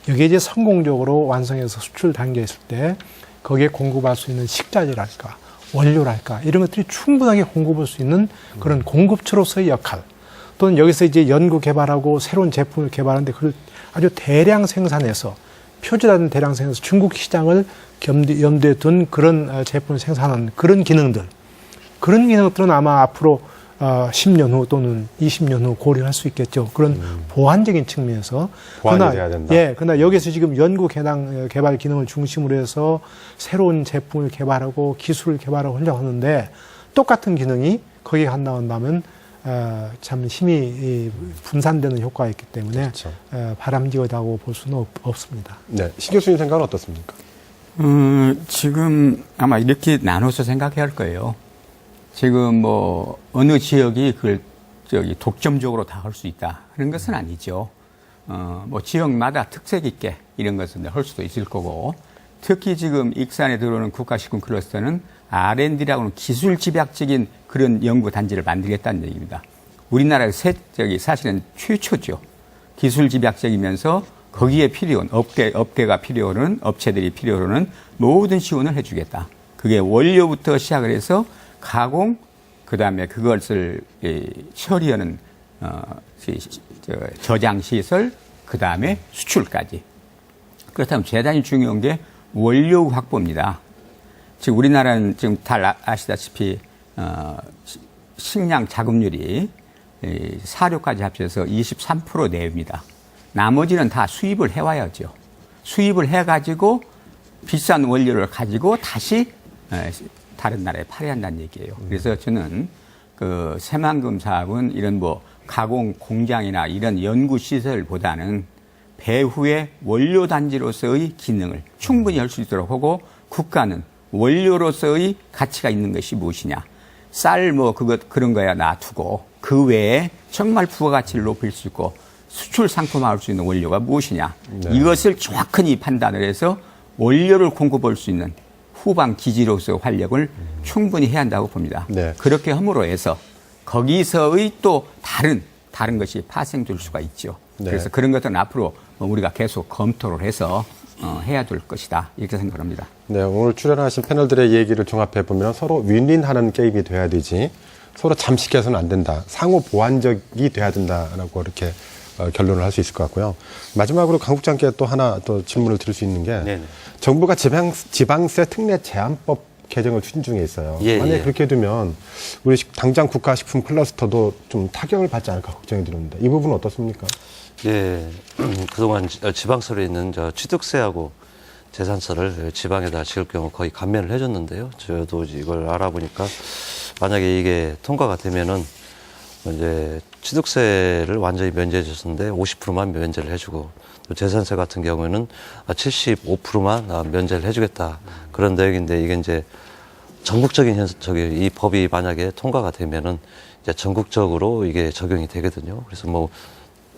여기에 이제 성공적으로 완성해서 수출 단계에 있을 때 거기에 공급할 수 있는 식자재랄까 원료랄까 이런 것들이 충분하게 공급할 수 있는 그런 공급처로서의 역할 또는 여기서 이제 연구 개발하고 새로운 제품을 개발하는데 그걸 아주 대량 생산해서 표준화된 대량 생산해서 중국 시장을 염두에 둔 그런 제품을 생산하는 그런 기능들은 아마 앞으로 10년 후 또는 20년 후 고려할 수 있겠죠. 그런 보완적인 측면에서. 보완이 돼야 된다. 그러나 여기서 지금 연구 개발 기능을 중심으로 해서 새로운 제품을 개발하고 기술을 개발하고 하려고 하는데 똑같은 기능이 거기에 한다면 참 힘이 분산되는 효과가 있기 때문에 그렇죠. 바람직하다고 볼 수는 없습니다. 네, 신 교수님 생각은 어떻습니까? 지금 아마 이렇게 나눠서 생각해야 할 거예요. 지금 뭐 어느 지역이 그걸 독점적으로 다 할 수 있다 하는 것은 아니죠. 뭐 지역마다 특색 있게 이런 것은 할 수도 있을 거고, 특히 지금 익산에 들어오는 국가식품 클러스터는 R&D라고는 기술 집약적인 그런 연구 단지를 만들겠다는 얘기입니다. 우리나라에서 사실은 최초죠. 기술 집약적이면서 거기에 필요한 업계가 필요한 업체들이 필요로는 모든 지원을 해주겠다. 그게 원료부터 시작을 해서 가공, 그 다음에 그것을 처리하는 저장 시설, 그 다음에 수출까지. 그렇다면 대단히 중요한 게 원료 확보입니다. 지금 우리나라는 지금 다 아시다시피 식량 자급률이 사료까지 합쳐서 23% 내외입니다. 나머지는 다 수입을 해와야죠. 수입을 해가지고 비싼 원료를 가지고 다시 다른 나라에 팔아야 한다는 얘기예요. 그래서 저는 그 새만금 사업은 이런 뭐 가공 공장이나 이런 연구 시설보다는 배후의 원료 단지로서의 기능을 충분히 할 수 있도록 하고, 국가는 원료로서의 가치가 있는 것이 무엇이냐. 쌀 뭐 그런 거야 놔두고 그 외에 정말 부가가치를 높일 수 있고 수출 상품화할 수 있는 원료가 무엇이냐. 네. 이것을 정확히 판단을 해서 원료를 공급할 수 있는 후방 기지로서의 활력을 충분히 해야 한다고 봅니다. 네. 그렇게 함으로 해서 거기서의 또 다른 것이 파생될 수가 있죠. 네. 그래서 그런 것들은 앞으로 우리가 계속 검토를 해서 해야 될 것이다, 이렇게 생각합니다. 네, 오늘 출연하신 패널들의 얘기를 종합해 보면 서로 윈윈하는 게임이 돼야 되지 서로 잠식해서는 안 된다, 상호 보완적이 돼야 된다라고 이렇게 결론을 할 수 있을 것 같고요. 마지막으로 강 국장께 또 하나 또 질문을 드릴 수 있는 게, 네네. 정부가 지방세 특례 제한법 개정을 추진 중에 있어요. 만약에 그렇게 되면 우리 당장 국가식품 클러스터도 좀 타격을 받지 않을까 걱정이 드는데 이 부분은 어떻습니까? 예, 그동안 지방세로 있는 취득세하고 재산세를 지방에다 지을 경우 거의 감면을 해줬는데요. 저도 이걸 알아보니까 만약에 이게 통과가 되면은 이제 취득세를 완전히 면제해 줬었는데 50%만 면제를 해주고, 또 재산세 같은 경우에는 75%만 면제를 해주겠다, 그런 내용인데, 이게 이제 전국적인 이 법이 만약에 통과가 되면은 이제 전국적으로 이게 적용이 되거든요. 그래서 뭐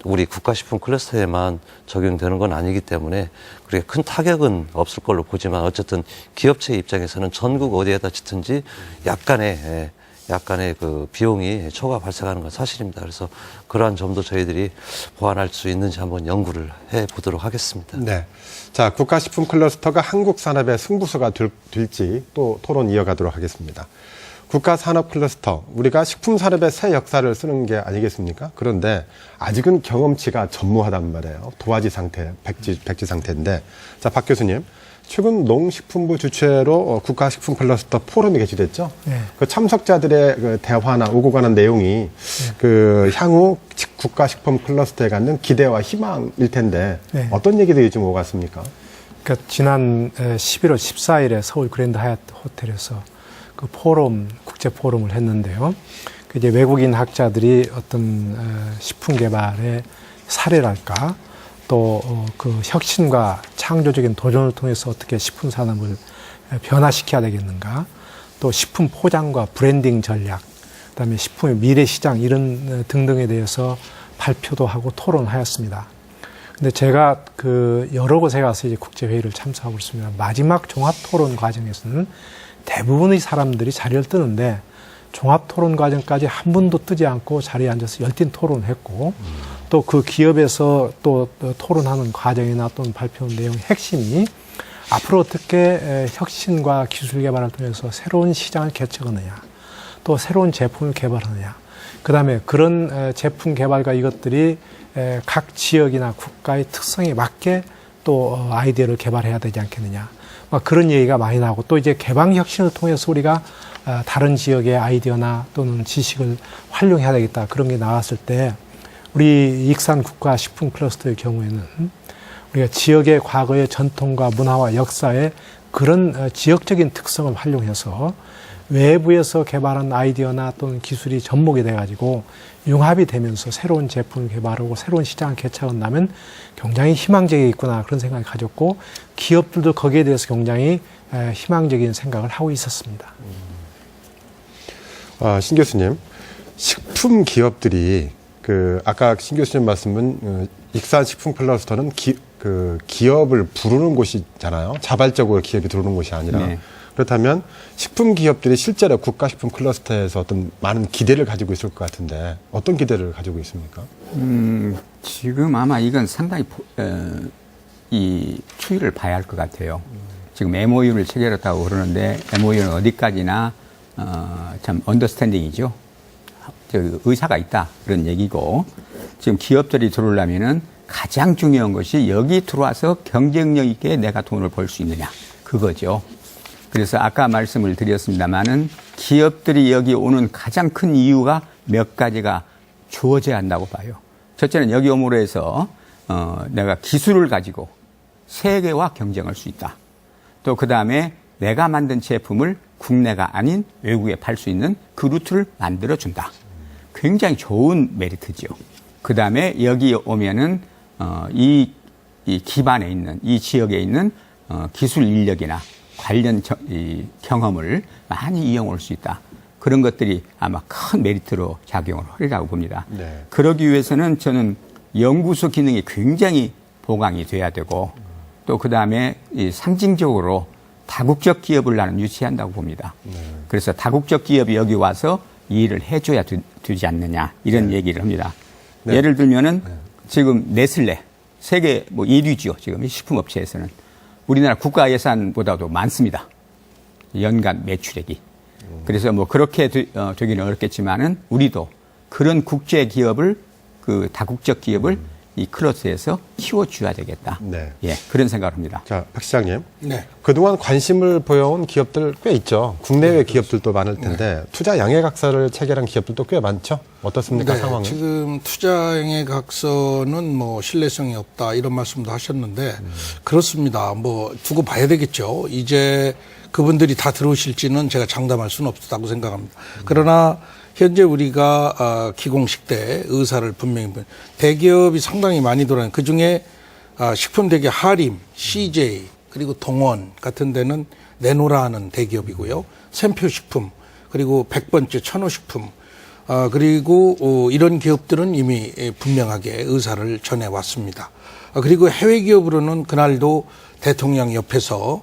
우리 국가식품 클러스터에만 적용되는 건 아니기 때문에 그렇게 큰 타격은 없을 걸로 보지만, 어쨌든 기업체 입장에서는 전국 어디에다 짓든지 약간의 그 비용이 초과 발생하는 건 사실입니다. 그래서 그러한 점도 저희들이 보완할 수 있는지 한번 연구를 해 보도록 하겠습니다. 네. 자, 국가식품 클러스터가 한국 산업의 승부수가 될지 또 토론 이어가도록 하겠습니다. 국가산업 클러스터, 우리가 식품 산업의 새 역사를 쓰는 게 아니겠습니까? 그런데 아직은 경험치가 전무하단 말이에요. 도화지 상태, 백지 상태인데, 자, 박 교수님, 최근 농식품부 주최로 국가식품 클러스터 포럼이 개최됐죠. 네. 그 참석자들의 그 대화나 오고 가는 내용이 그 향후 국가식품 클러스터에 갖는 기대와 희망일 텐데 어떤 얘기들이 좀 오갔습니까? 그러니까 지난 11월 14일에 서울 그랜드 하얏 호텔에서 그 포럼, 국제 포럼을 했는데요. 그 이제 외국인 학자들이 어떤 식품 개발의 사례랄까, 또 그 혁신과 창조적인 도전을 통해서 어떻게 식품 산업을 변화시켜야 되겠는가, 또 식품 포장과 브랜딩 전략, 그다음에 식품의 미래 시장 이런 등등에 대해서 발표도 하고 토론하였습니다. 근데 제가 그 여러 곳에 가서 이제 국제회의를 참석하고 있습니다. 마지막 종합 토론 과정에서는 대부분의 사람들이 자리를 뜨는데 종합 토론 과정까지 한 분도 뜨지 않고 자리에 앉아서 열띤 토론을 했고, 또 그 기업에서 또 토론하는 과정이나 또는 발표하는 내용의 핵심이 앞으로 어떻게 혁신과 기술 개발을 통해서 새로운 시장을 개척하느냐, 또 새로운 제품을 개발하느냐, 그 다음에 그런 제품 개발과 이것들이 각 지역이나 국가의 특성에 맞게 또 아이디어를 개발해야 되지 않겠느냐, 그런 얘기가 많이 나오고, 또 이제 개방 혁신을 통해서 우리가 다른 지역의 아이디어나 또는 지식을 활용해야 되겠다, 그런 게 나왔을 때 우리 익산 국가 식품 클러스터의 경우에는 우리가 지역의 과거의 전통과 문화와 역사의 그런 지역적인 특성을 활용해서 외부에서 개발한 아이디어나 또는 기술이 접목이 돼가지고 융합이 되면서 새로운 제품을 개발하고 새로운 시장을 개척한다면 굉장히 희망적이겠구나, 그런 생각을 가졌고, 기업들도 거기에 대해서 굉장히 희망적인 생각을 하고 있었습니다. 신 교수님, 식품 기업들이 아까 신 교수님 말씀은 익산 식품 클러스터는 기업을 부르는 곳이잖아요. 자발적으로 기업이 들어오는 곳이 아니라. 네. 그렇다면 식품 기업들이 실제로 국가식품 클러스터에서 어떤 많은 기대를 가지고 있을 것 같은데 어떤 기대를 가지고 있습니까? 지금 아마 이건 상당히 이 추이를 봐야 할 것 같아요. 지금 MOU를 체결했다고 그러는데 MOU는 어디까지나 참 언더스탠딩이죠. 의사가 있다, 그런 얘기고, 지금 기업들이 들어오려면은 가장 중요한 것이 여기 들어와서 경쟁력 있게 내가 돈을 벌 수 있느냐, 그거죠. 그래서 아까 말씀을 드렸습니다마는 기업들이 여기 오는 가장 큰 이유가 몇 가지가 주어져야 한다고 봐요. 첫째는 여기 오므로 해서 내가 기술을 가지고 세계와 경쟁할 수 있다. 또 그 다음에 내가 만든 제품을 국내가 아닌 외국에 팔 수 있는 그 루트를 만들어준다. 굉장히 좋은 메리트죠. 그 다음에 여기 오면은 이 기반에 있는, 이 지역에 있는 기술 인력이나 관련 경험을 많이 이용할 수 있다. 그런 것들이 아마 큰 메리트로 작용을 하리라고 봅니다. 네. 그러기 위해서는 저는 연구소 기능이 굉장히 보강이 돼야 되고, 또 그 다음에 상징적으로 다국적 기업을 나는 유치한다고 봅니다. 네. 그래서 다국적 기업이 여기 와서 이 일을 해줘야 되지 않느냐, 이런 얘기를 합니다. 네. 예를 들면은 지금 네슬레, 세계 1위죠. 지금 이 식품업체에서는. 우리나라 국가 예산보다도 많습니다. 연간 매출액이. 그래서 그렇게 되기는 어렵겠지만은 우리도 그런 국제 기업을, 다국적 기업을 이 클러스에서 키워줘야 되겠다. 네. 예, 그런 생각을 합니다. 자, 박 시장님. 네. 그동안 관심을 보여온 기업들 꽤 있죠. 국내외 기업들도 많을 텐데 투자 양해각서를 체결한 기업들도 꽤 많죠. 어떻습니까, 상황은? 지금 투자행위각서는 신뢰성이 없다, 이런 말씀도 하셨는데 그렇습니다. 두고 봐야 되겠죠. 이제 그분들이 다 들어오실지는 제가 장담할 수는 없다고 생각합니다. 그러나 현재 우리가 기공식 때 의사를 분명히 대기업이 상당히 많이 돌아요. 그중에 식품대기업 하림, CJ, 그리고 동원 같은 데는 내노라 하는 대기업이고요. 샘표식품, 그리고 100번째 천호식품, 그리고 이런 기업들은 이미 분명하게 의사를 전해왔습니다. 그리고 해외 기업으로는 그날도 대통령 옆에서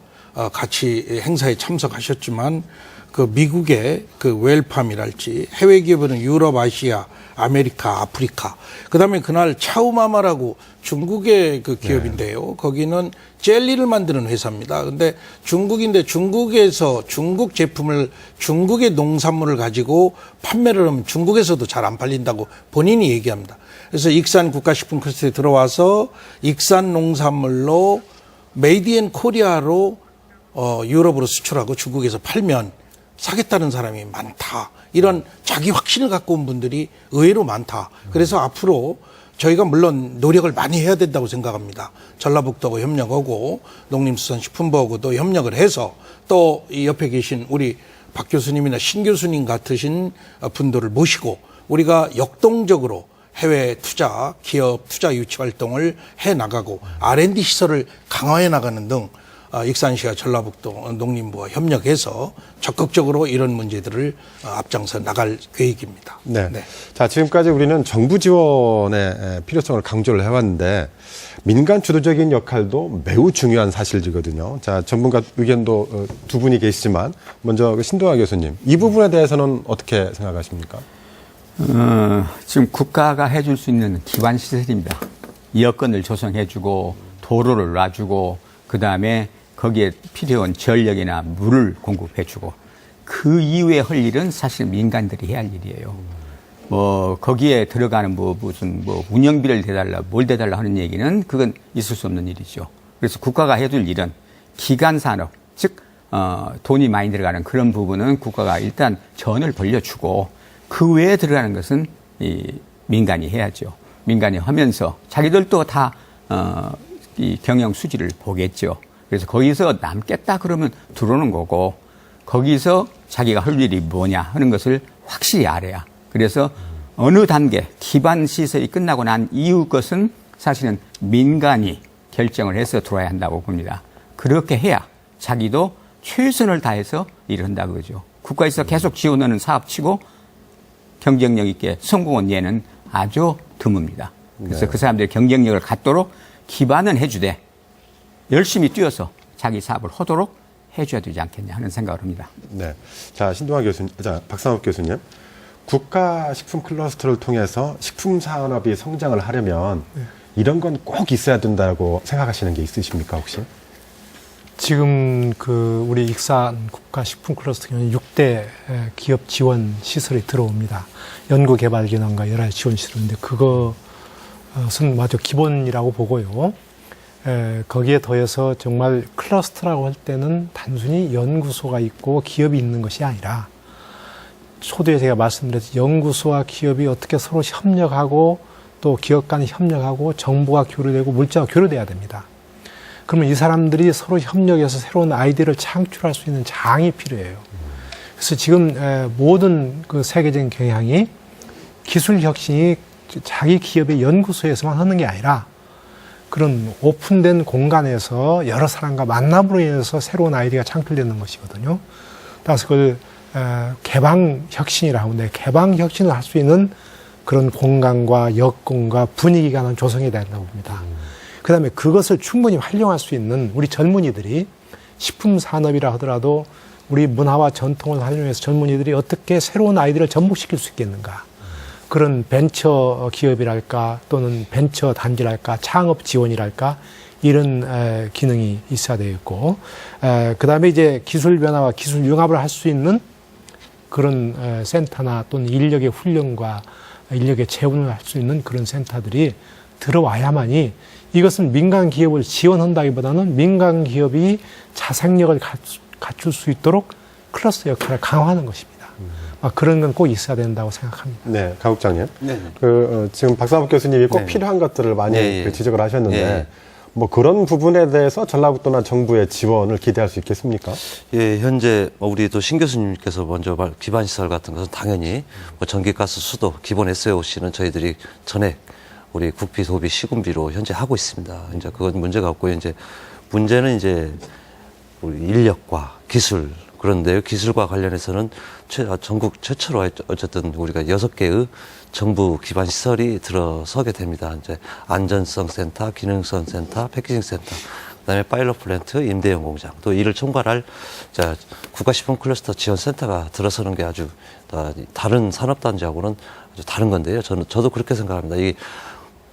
같이 행사에 참석하셨지만 그 미국의 웰팜이랄지, 해외 기업은 유럽, 아시아, 아메리카, 아프리카. 그다음에 그날 차우마마라고 중국의 기업인데요. 거기는 젤리를 만드는 회사입니다. 근데 중국인데 중국에서 중국 제품을, 중국의 농산물을 가지고 판매를 하면 중국에서도 잘 안 팔린다고 본인이 얘기합니다. 그래서 익산 국가식품 클러스터에 들어와서 익산 농산물로 메이드 인 코리아로 유럽으로 수출하고 중국에서 팔면 사겠다는 사람이 많다. 이런 자기 확신을 갖고 온 분들이 의외로 많다. 그래서 앞으로 저희가 물론 노력을 많이 해야 된다고 생각합니다. 전라북도하고 협력하고 농림수산식품부하고도 협력을 해서 또 이 옆에 계신 우리 박 교수님이나 신 교수님 같으신 분들을 모시고 우리가 역동적으로 해외 투자, 기업 투자 유치 활동을 해 나가고 R&D 시설을 강화해 나가는 등 익산시와 전라북도 농림부와 협력해서 적극적으로 이런 문제들을 앞장서 나갈 계획입니다. 네. 자, 지금까지 우리는 정부 지원의 필요성을 강조를 해왔는데 민간 주도적인 역할도 매우 중요한 사실이거든요. 자, 전문가 의견도 두 분이 계시지만 먼저 그 신동아 교수님, 이 부분에 대해서는 어떻게 생각하십니까? 지금 국가가 해줄 수 있는 기반 시설입니다. 여건을 조성해주고 도로를 놔주고 그 다음에 거기에 필요한 전력이나 물을 공급해주고 그 이후에 할 일은 사실 민간들이 해야 할 일이에요. 거기에 들어가는 무슨 운영비를 대달라 뭘 대달라 하는 얘기는 그건 있을 수 없는 일이죠. 그래서 국가가 해줄 일은 기간 산업, 즉 돈이 많이 들어가는 그런 부분은 국가가 일단 전을 벌려주고 그 외에 들어가는 것은 이 민간이 해야죠. 민간이 하면서 자기들도 다 이 경영 수지를 보겠죠. 그래서 거기서 남겠다 그러면 들어오는 거고 거기서 자기가 할 일이 뭐냐 하는 것을 확실히 알아야. 그래서 어느 단계 기반 시설이 끝나고 난 이후 것은 사실은 민간이 결정을 해서 들어와야 한다고 봅니다. 그렇게 해야 자기도 최선을 다해서 일을 한다고 그러죠. 국가에서 계속 지원하는 사업치고 경쟁력 있게 성공한 예는 아주 드뭅니다. 그래서 그 사람들이 경쟁력을 갖도록 기반은 해주되 열심히 뛰어서 자기 사업을 하도록 해줘야 되지 않겠냐 하는 생각을 합니다. 네. 자, 신동아 교수님, 박상욱 교수님. 국가 식품 클러스터를 통해서 식품 산업이 성장을 하려면 이런 건 꼭 있어야 된다고 생각하시는 게 있으십니까, 혹시? 지금 우리 익산 국가 식품 클러스터 경우는 6대 기업 지원 시설이 들어옵니다. 연구 개발 기능과 여러 가지 지원 시설인데 그것은 아주 기본이라고 보고요. 거기에 더해서 정말 클러스터라고 할 때는 단순히 연구소가 있고 기업이 있는 것이 아니라 초두에 제가 말씀드렸듯이 연구소와 기업이 어떻게 서로 협력하고 또 기업 간에 협력하고 정보가 교류되고 물자가 교류돼야 됩니다. 그러면 이 사람들이 서로 협력해서 새로운 아이디어를 창출할 수 있는 장이 필요해요. 그래서 지금 모든 그 세계적인 경향이 기술 혁신이 자기 기업의 연구소에서만 하는 게 아니라 그런 오픈된 공간에서 여러 사람과 만남으로 인해서 새로운 아이디어가 창출되는 것이거든요. 따라서 그걸 개방 혁신이라고 하는데 개방 혁신을 할 수 있는 그런 공간과 여건과 분위기가 조성이 된다고 봅니다. 그다음에 그것을 충분히 활용할 수 있는 우리 젊은이들이 식품 산업이라 하더라도 우리 문화와 전통을 활용해서 젊은이들이 어떻게 새로운 아이디어를 접목시킬 수 있겠는가. 그런 벤처 기업이랄까 또는 벤처 단지랄까 창업 지원이랄까 이런 기능이 있어야 되겠고 그다음에 이제 기술 변화와 기술 융합을 할 수 있는 그런 센터나 또는 인력의 훈련과 인력의 재운을 할 수 있는 그런 센터들이 들어와야만이 이것은 민간 기업을 지원한다기보다는 민간 기업이 자생력을 갖출 수 있도록 클러스터 역할을 강화하는 것입니다. 그런 건 꼭 있어야 된다고 생각합니다. 네, 강 국장님. 네. 지금 박상욱 교수님이 꼭 네. 필요한 것들을 많이 네. 지적을 하셨는데 네. 뭐 그런 부분에 대해서 전라북도나 정부의 지원을 기대할 수 있겠습니까? 예, 현재 우리 또 신 교수님께서 먼저 기반 시설 같은 것은 당연히 전기가스, 수도, 기본 SOC는 저희들이 전액 우리 국비, 소비, 시군비로 현재 하고 있습니다. 이제 그건 문제가 없고요. 이제 문제는 이제 우리 인력과 기술 그런데요. 기술과 관련해서는 전국 최초로 어쨌든 우리가 6개의 정부 기반 시설이 들어서게 됩니다. 이제 안전성 센터, 기능성 센터, 패키징 센터, 그다음에 파일럿 플랜트, 임대형 공장, 또 이를 총괄할 국가식품 클러스터 지원 센터가 들어서는 게 아주 다른 산업단지하고는 아주 다른 건데요. 저도 그렇게 생각합니다. 이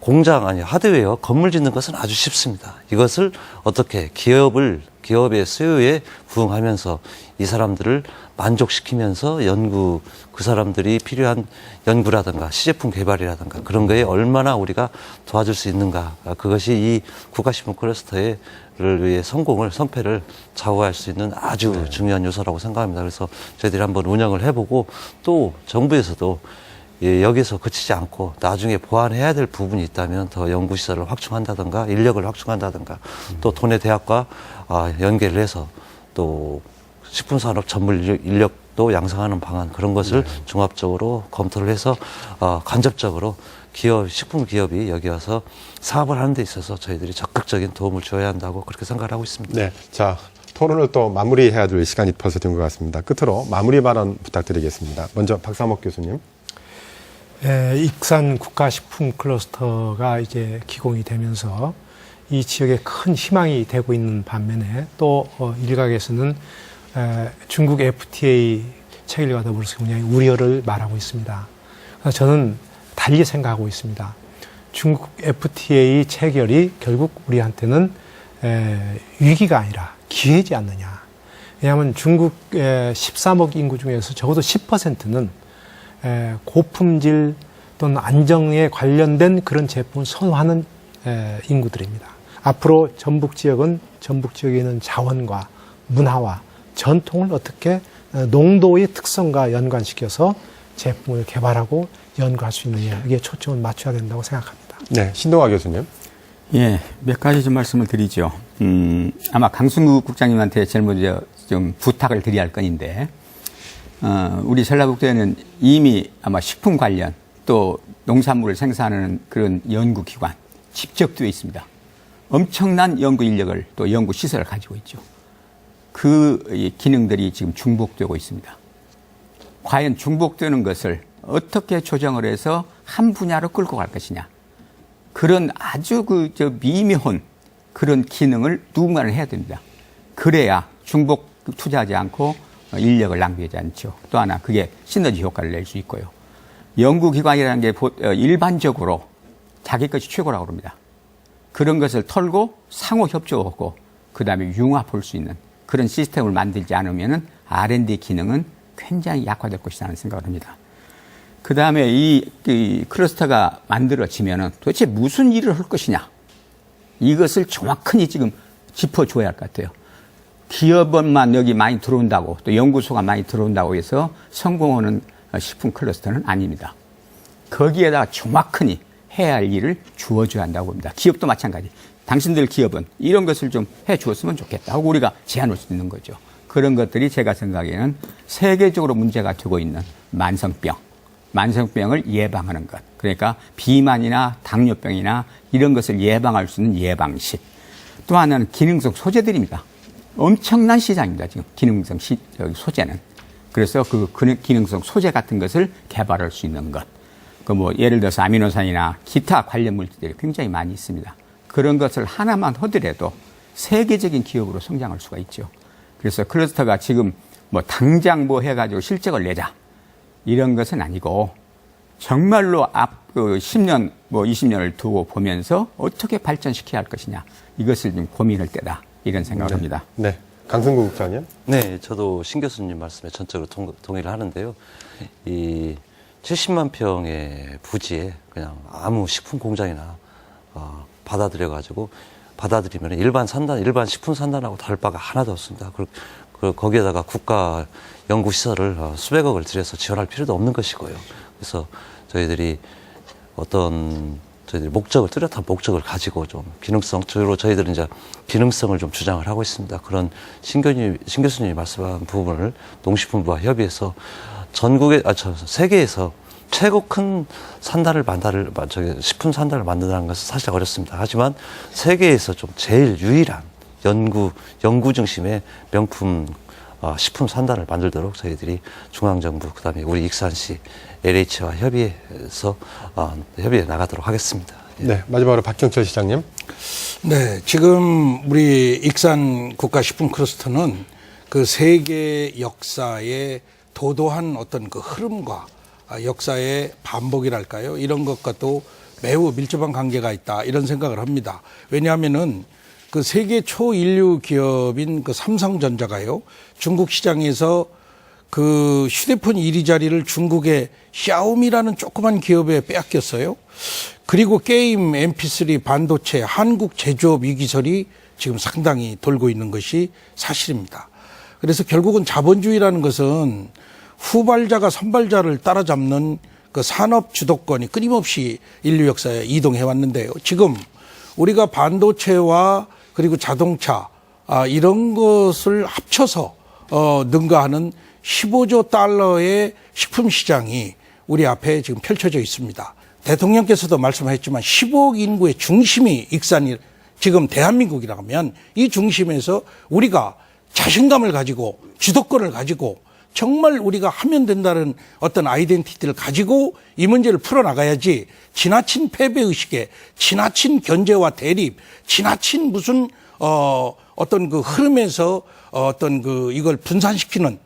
공장 아니 하드웨어 건물 짓는 것은 아주 쉽습니다. 이것을 어떻게 기업의 수요에 부응하면서 이 사람들을 만족시키면서 그 사람들이 필요한 연구라든가 시제품 개발이라든가 그런 거에 얼마나 우리가 도와줄 수 있는가. 그것이 이 국가식품 클러스터를 위해 성패를 좌우할 수 있는 아주 중요한 요소라고 생각합니다. 그래서 저희들이 한번 운영을 해보고 또 정부에서도 예, 여기서 그치지 않고 나중에 보완해야 될 부분이 있다면 더 연구시설을 확충한다든가 인력을 확충한다든가 또 도내 대학과 연계를 해서 또 식품산업 전문 인력도 양성하는 방안 그런 것을 종합적으로 검토를 해서 간접적으로 식품 기업이 여기 와서 사업을 하는 데 있어서 저희들이 적극적인 도움을 줘야 한다고 그렇게 생각을 하고 있습니다. 네. 자, 토론을 또 마무리해야 될 시간이 벌써 된 것 같습니다. 끝으로 마무리 발언 부탁드리겠습니다. 먼저 박상목 교수님. 익산 국가식품 클러스터가 이제 기공이 되면서 이 지역에 큰 희망이 되고 있는 반면에 또 일각에서는 중국 FTA 체결과 더불어서 굉장히 우려를 말하고 있습니다. 그래서 저는 달리 생각하고 있습니다. 중국 FTA 체결이 결국 우리한테는 위기가 아니라 기회지 않느냐. 왜냐하면 중국 13억 인구 중에서 적어도 10%는 고품질 또는 안정에 관련된 그런 제품을 선호하는 인구들입니다. 앞으로 전북 지역은 전북 지역에 있는 자원과 문화와 전통을 어떻게 농도의 특성과 연관시켜서 제품을 개발하고 연구할 수 있느냐, 이게 초점을 맞춰야 된다고 생각합니다. 네, 신동아 교수님. 예, 몇 가지 좀 말씀을 드리죠. 아마 강승국 국장님한테 제일 먼저 좀 부탁을 드려야 할 건인데, 우리 전라북도에는 이미 아마 식품 관련 또 농산물을 생산하는 그런 연구기관 집적되어 있습니다. 엄청난 연구 인력을 또 연구 시설을 가지고 있죠. 그 기능들이 지금 중복되고 있습니다. 과연 중복되는 것을 어떻게 조정을 해서 한 분야로 끌고 갈 것이냐. 그런 아주 미묘한 그런 기능을 누군가는 해야 됩니다. 그래야 중복 투자하지 않고 인력을 낭비하지 않죠. 또 하나 그게 시너지 효과를 낼 수 있고요. 연구기관이라는 게 일반적으로 자기 것이 최고라고 합니다. 그런 것을 털고 상호 협조하고 그다음에 융합할 수 있는 그런 시스템을 만들지 않으면 R&D 기능은 굉장히 약화될 것이라는 생각을 합니다. 그다음에 이 클러스터가 만들어지면 도대체 무슨 일을 할 것이냐. 이것을 정확히 지금 짚어줘야 할 것 같아요. 기업만 여기 많이 들어온다고 또 연구소가 많이 들어온다고 해서 성공하는 식품 클러스터는 아닙니다. 거기에다가 정확히 해야 할 일을 주어줘야 한다고 봅니다. 기업도 마찬가지. 당신들 기업은 이런 것을 좀 해주었으면 좋겠다 하고 우리가 제안할 수 있는 거죠. 그런 것들이 제가 생각에는 세계적으로 문제가 되고 있는 만성병을 예방하는 것. 그러니까 비만이나 당뇨병이나 이런 것을 예방할 수 있는 예방식. 또 하나는 기능성 소재들입니다. 엄청난 시장입니다. 지금 기능성 소재는. 그래서 그 기능성 소재 같은 것을 개발할 수 있는 것. 예를 들어서 아미노산이나 기타 관련 물질들이 굉장히 많이 있습니다. 그런 것을 하나만 하더라도 세계적인 기업으로 성장할 수가 있죠. 그래서 클러스터가 지금 당장 해가지고 실적을 내자. 이런 것은 아니고 정말로 앞 10년, 20년을 두고 보면서 어떻게 발전시켜야 할 것이냐. 이것을 좀 고민할 때다. 이런 생각을 합니다. 네. 강승구 국장님. 네, 저도 신 교수님 말씀에 전적으로 동의를 하는데요. 이 70만 평의 부지에 그냥 아무 식품 공장이나 받아들이면 일반 식품 산단하고 다를 바가 하나도 없습니다. 거기에다가 국가 연구 시설을 수백억을 들여서 지원할 필요도 없는 것이고요. 그래서 저희들이 뚜렷한 목적을 가지고 좀 주로 저희들은 이제 기능성을 좀 주장을 하고 있습니다. 그런 신 교수님이 말씀한 부분을 농식품부와 협의해서 세계에서 최고 큰 식품 산단을 만든다는 것은 사실 어렵습니다. 하지만 세계에서 좀 제일 유일한 연구 중심의 명품 식품 산단을 만들도록 저희들이 중앙정부, 그다음에 우리 익산시, LH와 협의해 나가도록 하겠습니다. 예. 네, 마지막으로 박경철 시장님. 네, 지금 우리 익산 국가식품 클러스터는 그 세계 역사의 도도한 어떤 그 흐름과 역사의 반복이랄까요? 이런 것과도 매우 밀접한 관계가 있다. 이런 생각을 합니다. 왜냐하면은 그 세계 초인류 기업인 그 삼성전자가요, 중국 시장에서 그 휴대폰 1위 자리를 중국의 샤오미라는 조그만 기업에 빼앗겼어요. 그리고 게임, MP3, 반도체, 한국 제조업 위기설이 지금 상당히 돌고 있는 것이 사실입니다. 그래서 결국은 자본주의라는 것은 후발자가 선발자를 따라잡는 그 산업 주도권이 끊임없이 인류 역사에 이동해 왔는데요. 지금 우리가 반도체와 그리고 자동차 이런 것을 합쳐서 능가하는 15조 달러의 식품 시장이 우리 앞에 지금 펼쳐져 있습니다. 대통령께서도 말씀하셨지만 15억 인구의 중심이 익산이 지금 대한민국이라고 하면 이 중심에서 우리가 자신감을 가지고 주도권을 가지고 정말 우리가 하면 된다는 어떤 아이덴티티를 가지고 이 문제를 풀어나가야지 지나친 패배의식에 지나친 견제와 대립, 지나친 무슨 어떤 그 흐름에서 어떤 그 이걸 분산시키는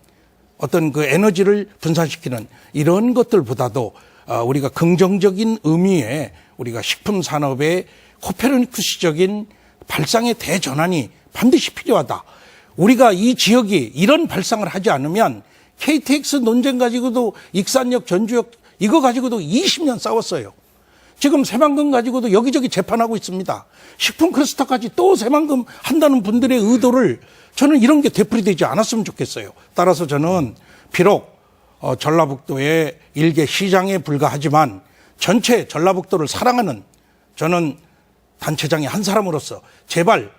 어떤 그 에너지를 분산시키는 이런 것들보다도 우리가 긍정적인 의미의 우리가 식품 산업의 코페르니쿠스적인 발상의 대전환이 반드시 필요하다. 우리가 이 지역이 이런 발상을 하지 않으면 KTX 논쟁 가지고도 익산역, 전주역 이거 가지고도 20년 싸웠어요. 지금 새만금 가지고도 여기저기 재판하고 있습니다. 식품 클러스터까지 또 새만금 한다는 분들의 의도를 저는 이런 게 되풀이되지 않았으면 좋겠어요. 따라서 저는 비록 전라북도의 일개 시장에 불과하지만 전체 전라북도를 사랑하는 저는 단체장의 한 사람으로서 제발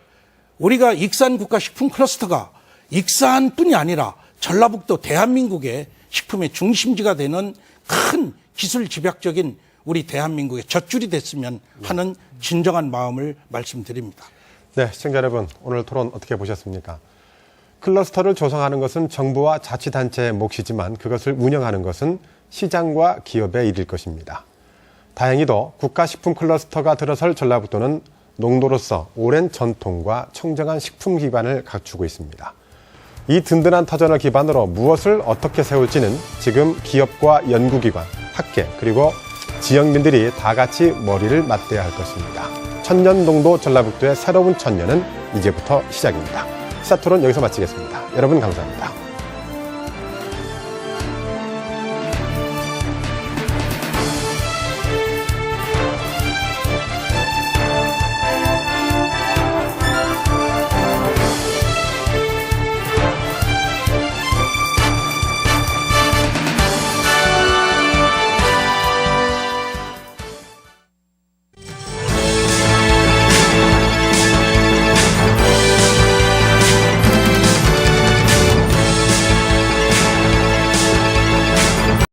우리가 익산 국가 식품 클러스터가 익산뿐이 아니라 전라북도 대한민국의 식품의 중심지가 되는 큰 기술 집약적인 우리 대한민국의 젖줄이 됐으면 하는 진정한 마음을 말씀드립니다. 네, 시청자 여러분, 오늘 토론 어떻게 보셨습니까? 클러스터를 조성하는 것은 정부와 자치단체의 몫이지만 그것을 운영하는 것은 시장과 기업의 일일 것입니다. 다행히도 국가식품 클러스터가 들어설 전라북도는 농도로서 오랜 전통과 청정한 식품 기반을 갖추고 있습니다. 이 든든한 터전을 기반으로 무엇을 어떻게 세울지는 지금 기업과 연구기관, 학계 그리고 지역민들이 다 같이 머리를 맞대야 할 것입니다. 천년동도 전라북도의 새로운 천년은 이제부터 시작입니다. 시사토론 여기서 마치겠습니다. 여러분 감사합니다.